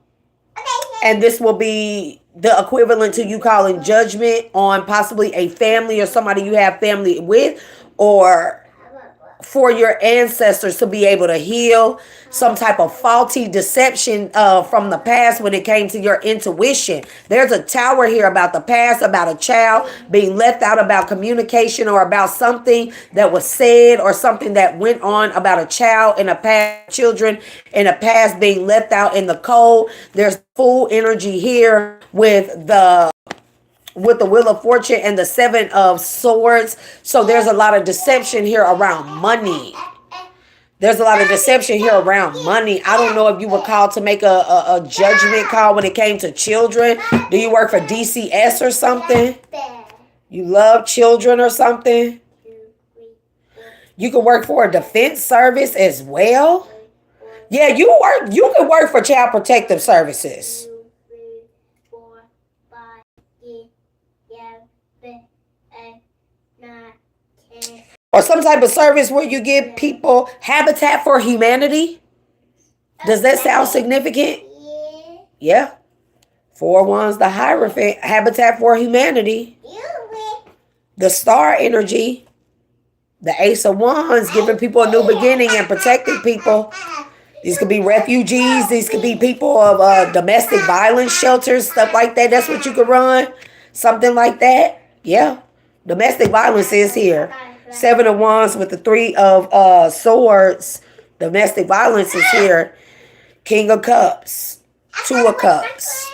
this will be the equivalent to you calling judgment on possibly a family or somebody you have family with, or for your ancestors to be able to heal some type of faulty deception from the past when it came to your intuition. There's a tower here about the past, about a child being left out, about communication, or about something that was said or something that went on about a child in a past, children in a past being left out in the cold. There's full energy here with the Wheel of Fortune and the 7 of Swords. So there's a lot of deception here around money. There's a lot of deception here around money. I don't know if you were called to make a judgment call when it came to children. Do you work for DCS or something? You love children or something? You can work for a defense service as well. Yeah, you can work for Child Protective Services. Or some type of service where you give people Habitat for Humanity. Does that sound significant? Yeah. 4 Wands, the Hierophant, Habitat for Humanity. The star energy, the Ace of Wands, giving people a new beginning and protecting people. These could be refugees. These could be people of domestic violence shelters, stuff like that. That's what you could run. Something like that. Yeah. Domestic violence is here. 7 of Wands with the 3 of Swords. Domestic violence is here. King of Cups. 2 of Cups.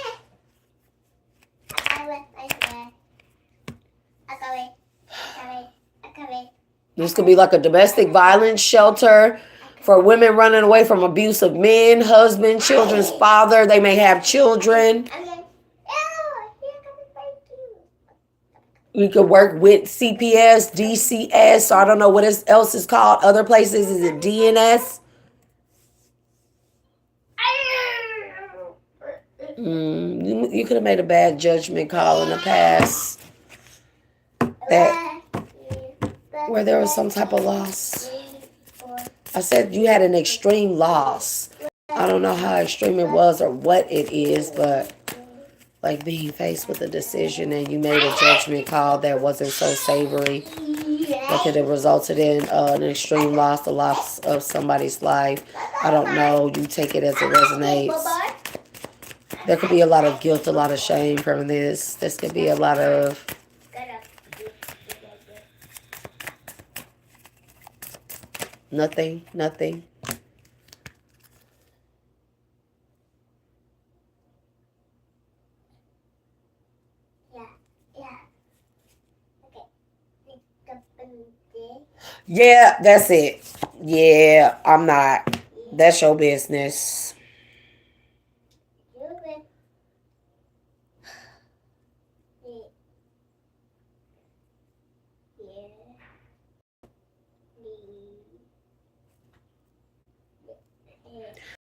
This could be like a domestic violence shelter for women running away from abusive men, husband, children's father. They may have children. You could work with CPS, DCS. So I don't know what else is called. Other places, is it DNS? You could have made a bad judgment call in the past. Where there was some type of loss. I said you had an extreme loss. I don't know how extreme it was or what it is, but like being faced with a decision and you made a judgment call that wasn't so savory, that could have resulted in an extreme loss, the loss of somebody's life. I don't know. You take it as it resonates. There could be a lot of guilt, a lot of shame from this. This could be a lot of nothing. Yeah, that's it. Yeah, I'm not. That's your business.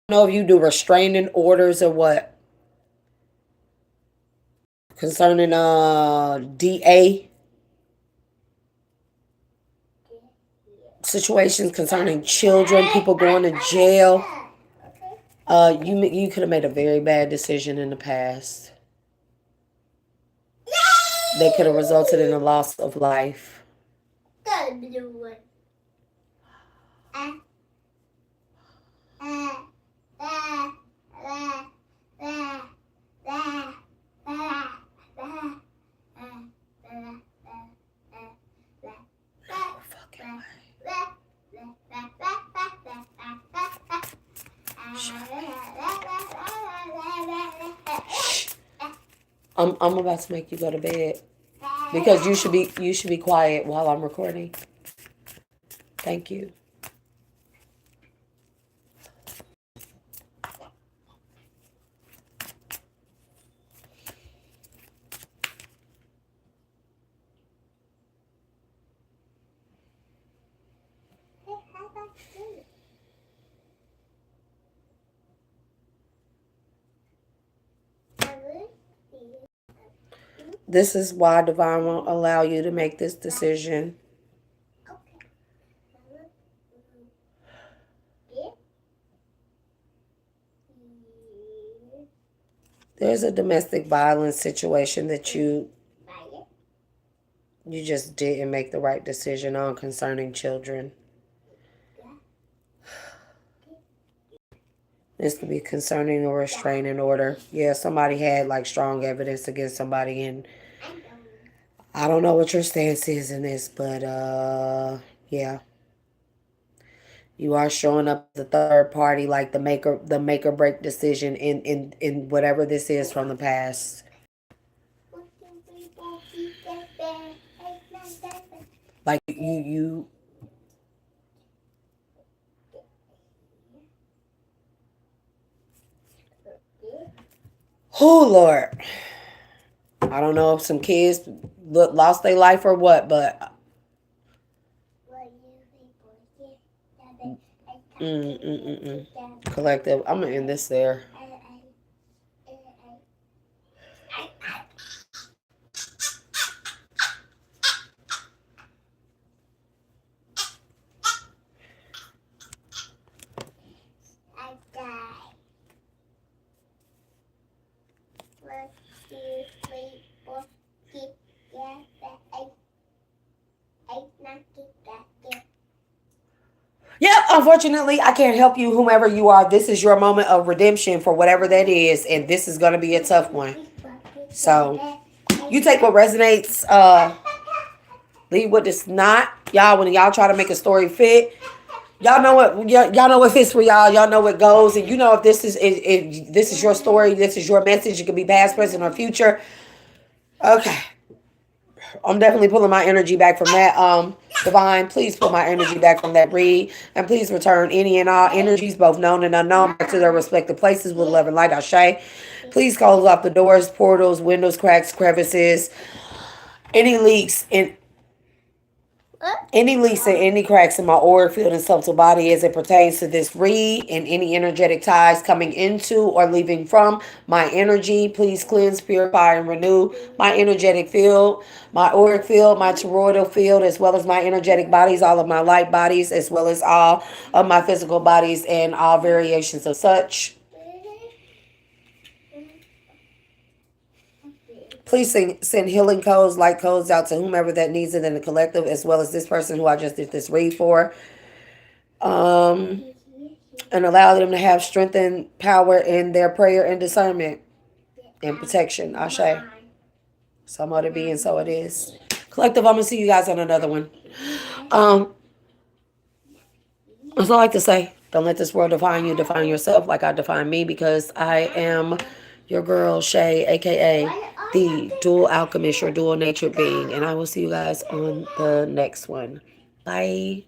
know if you do restraining orders or what. Concerning DA situations concerning children, people going to jail. You could have made a very bad decision in the past. That could have resulted in a loss of life. I'm about to make you go to bed because you should be quiet while I'm recording. Thank you. This is why Divine won't allow you to make this decision. There's a domestic violence situation that you just didn't make the right decision on concerning children. This could be concerning a restraining order. Yeah, somebody had like strong evidence against somebody, and I don't know what your stance is in this, but yeah. You are showing up the third party, like the make or break decision in whatever this is from the past. Like you oh Lord. I don't know if some kids lost their life or what, but collective. I'm gonna end this there. Yep, unfortunately, I can't help you, whomever you are. This is your moment of redemption for whatever that is, and this is going to be a tough one. So, you take what resonates, leave what does not. Y'all, when y'all try to make a story fit, y'all know what fits for y'all. Y'all know what goes, and you know if this is your story, this is your message. It could be past, present, or future. Okay. I'm definitely pulling my energy back from that. Divine, please pull my energy back from that read. And please return any and all energies, both known and unknown, back to their respective places with love and light. Ashe. Please close off the doors, portals, windows, cracks, crevices, any leaks in any cracks in my aura field and subtle body as it pertains to this read, and any energetic ties coming into or leaving from my energy. Please cleanse, purify, and renew my energetic field, my auric field, my toroidal field, as well as my energetic bodies, all of my light bodies, as well as all of my physical bodies and all variations of such. Please send healing codes, light codes out to whomever that needs it in the collective, as well as this person who I just did this read for. And allow them to have strength and power in their prayer and discernment and protection. Ashe. Some other be and so it is. Collective, I'm going to see you guys on another one. That's all I like to say. Don't let this world define you. Define yourself like I define me, because I am your girl, Shay, a.k.a. the dual alchemist, your dual natured being. And I will see you guys on the next one. Bye.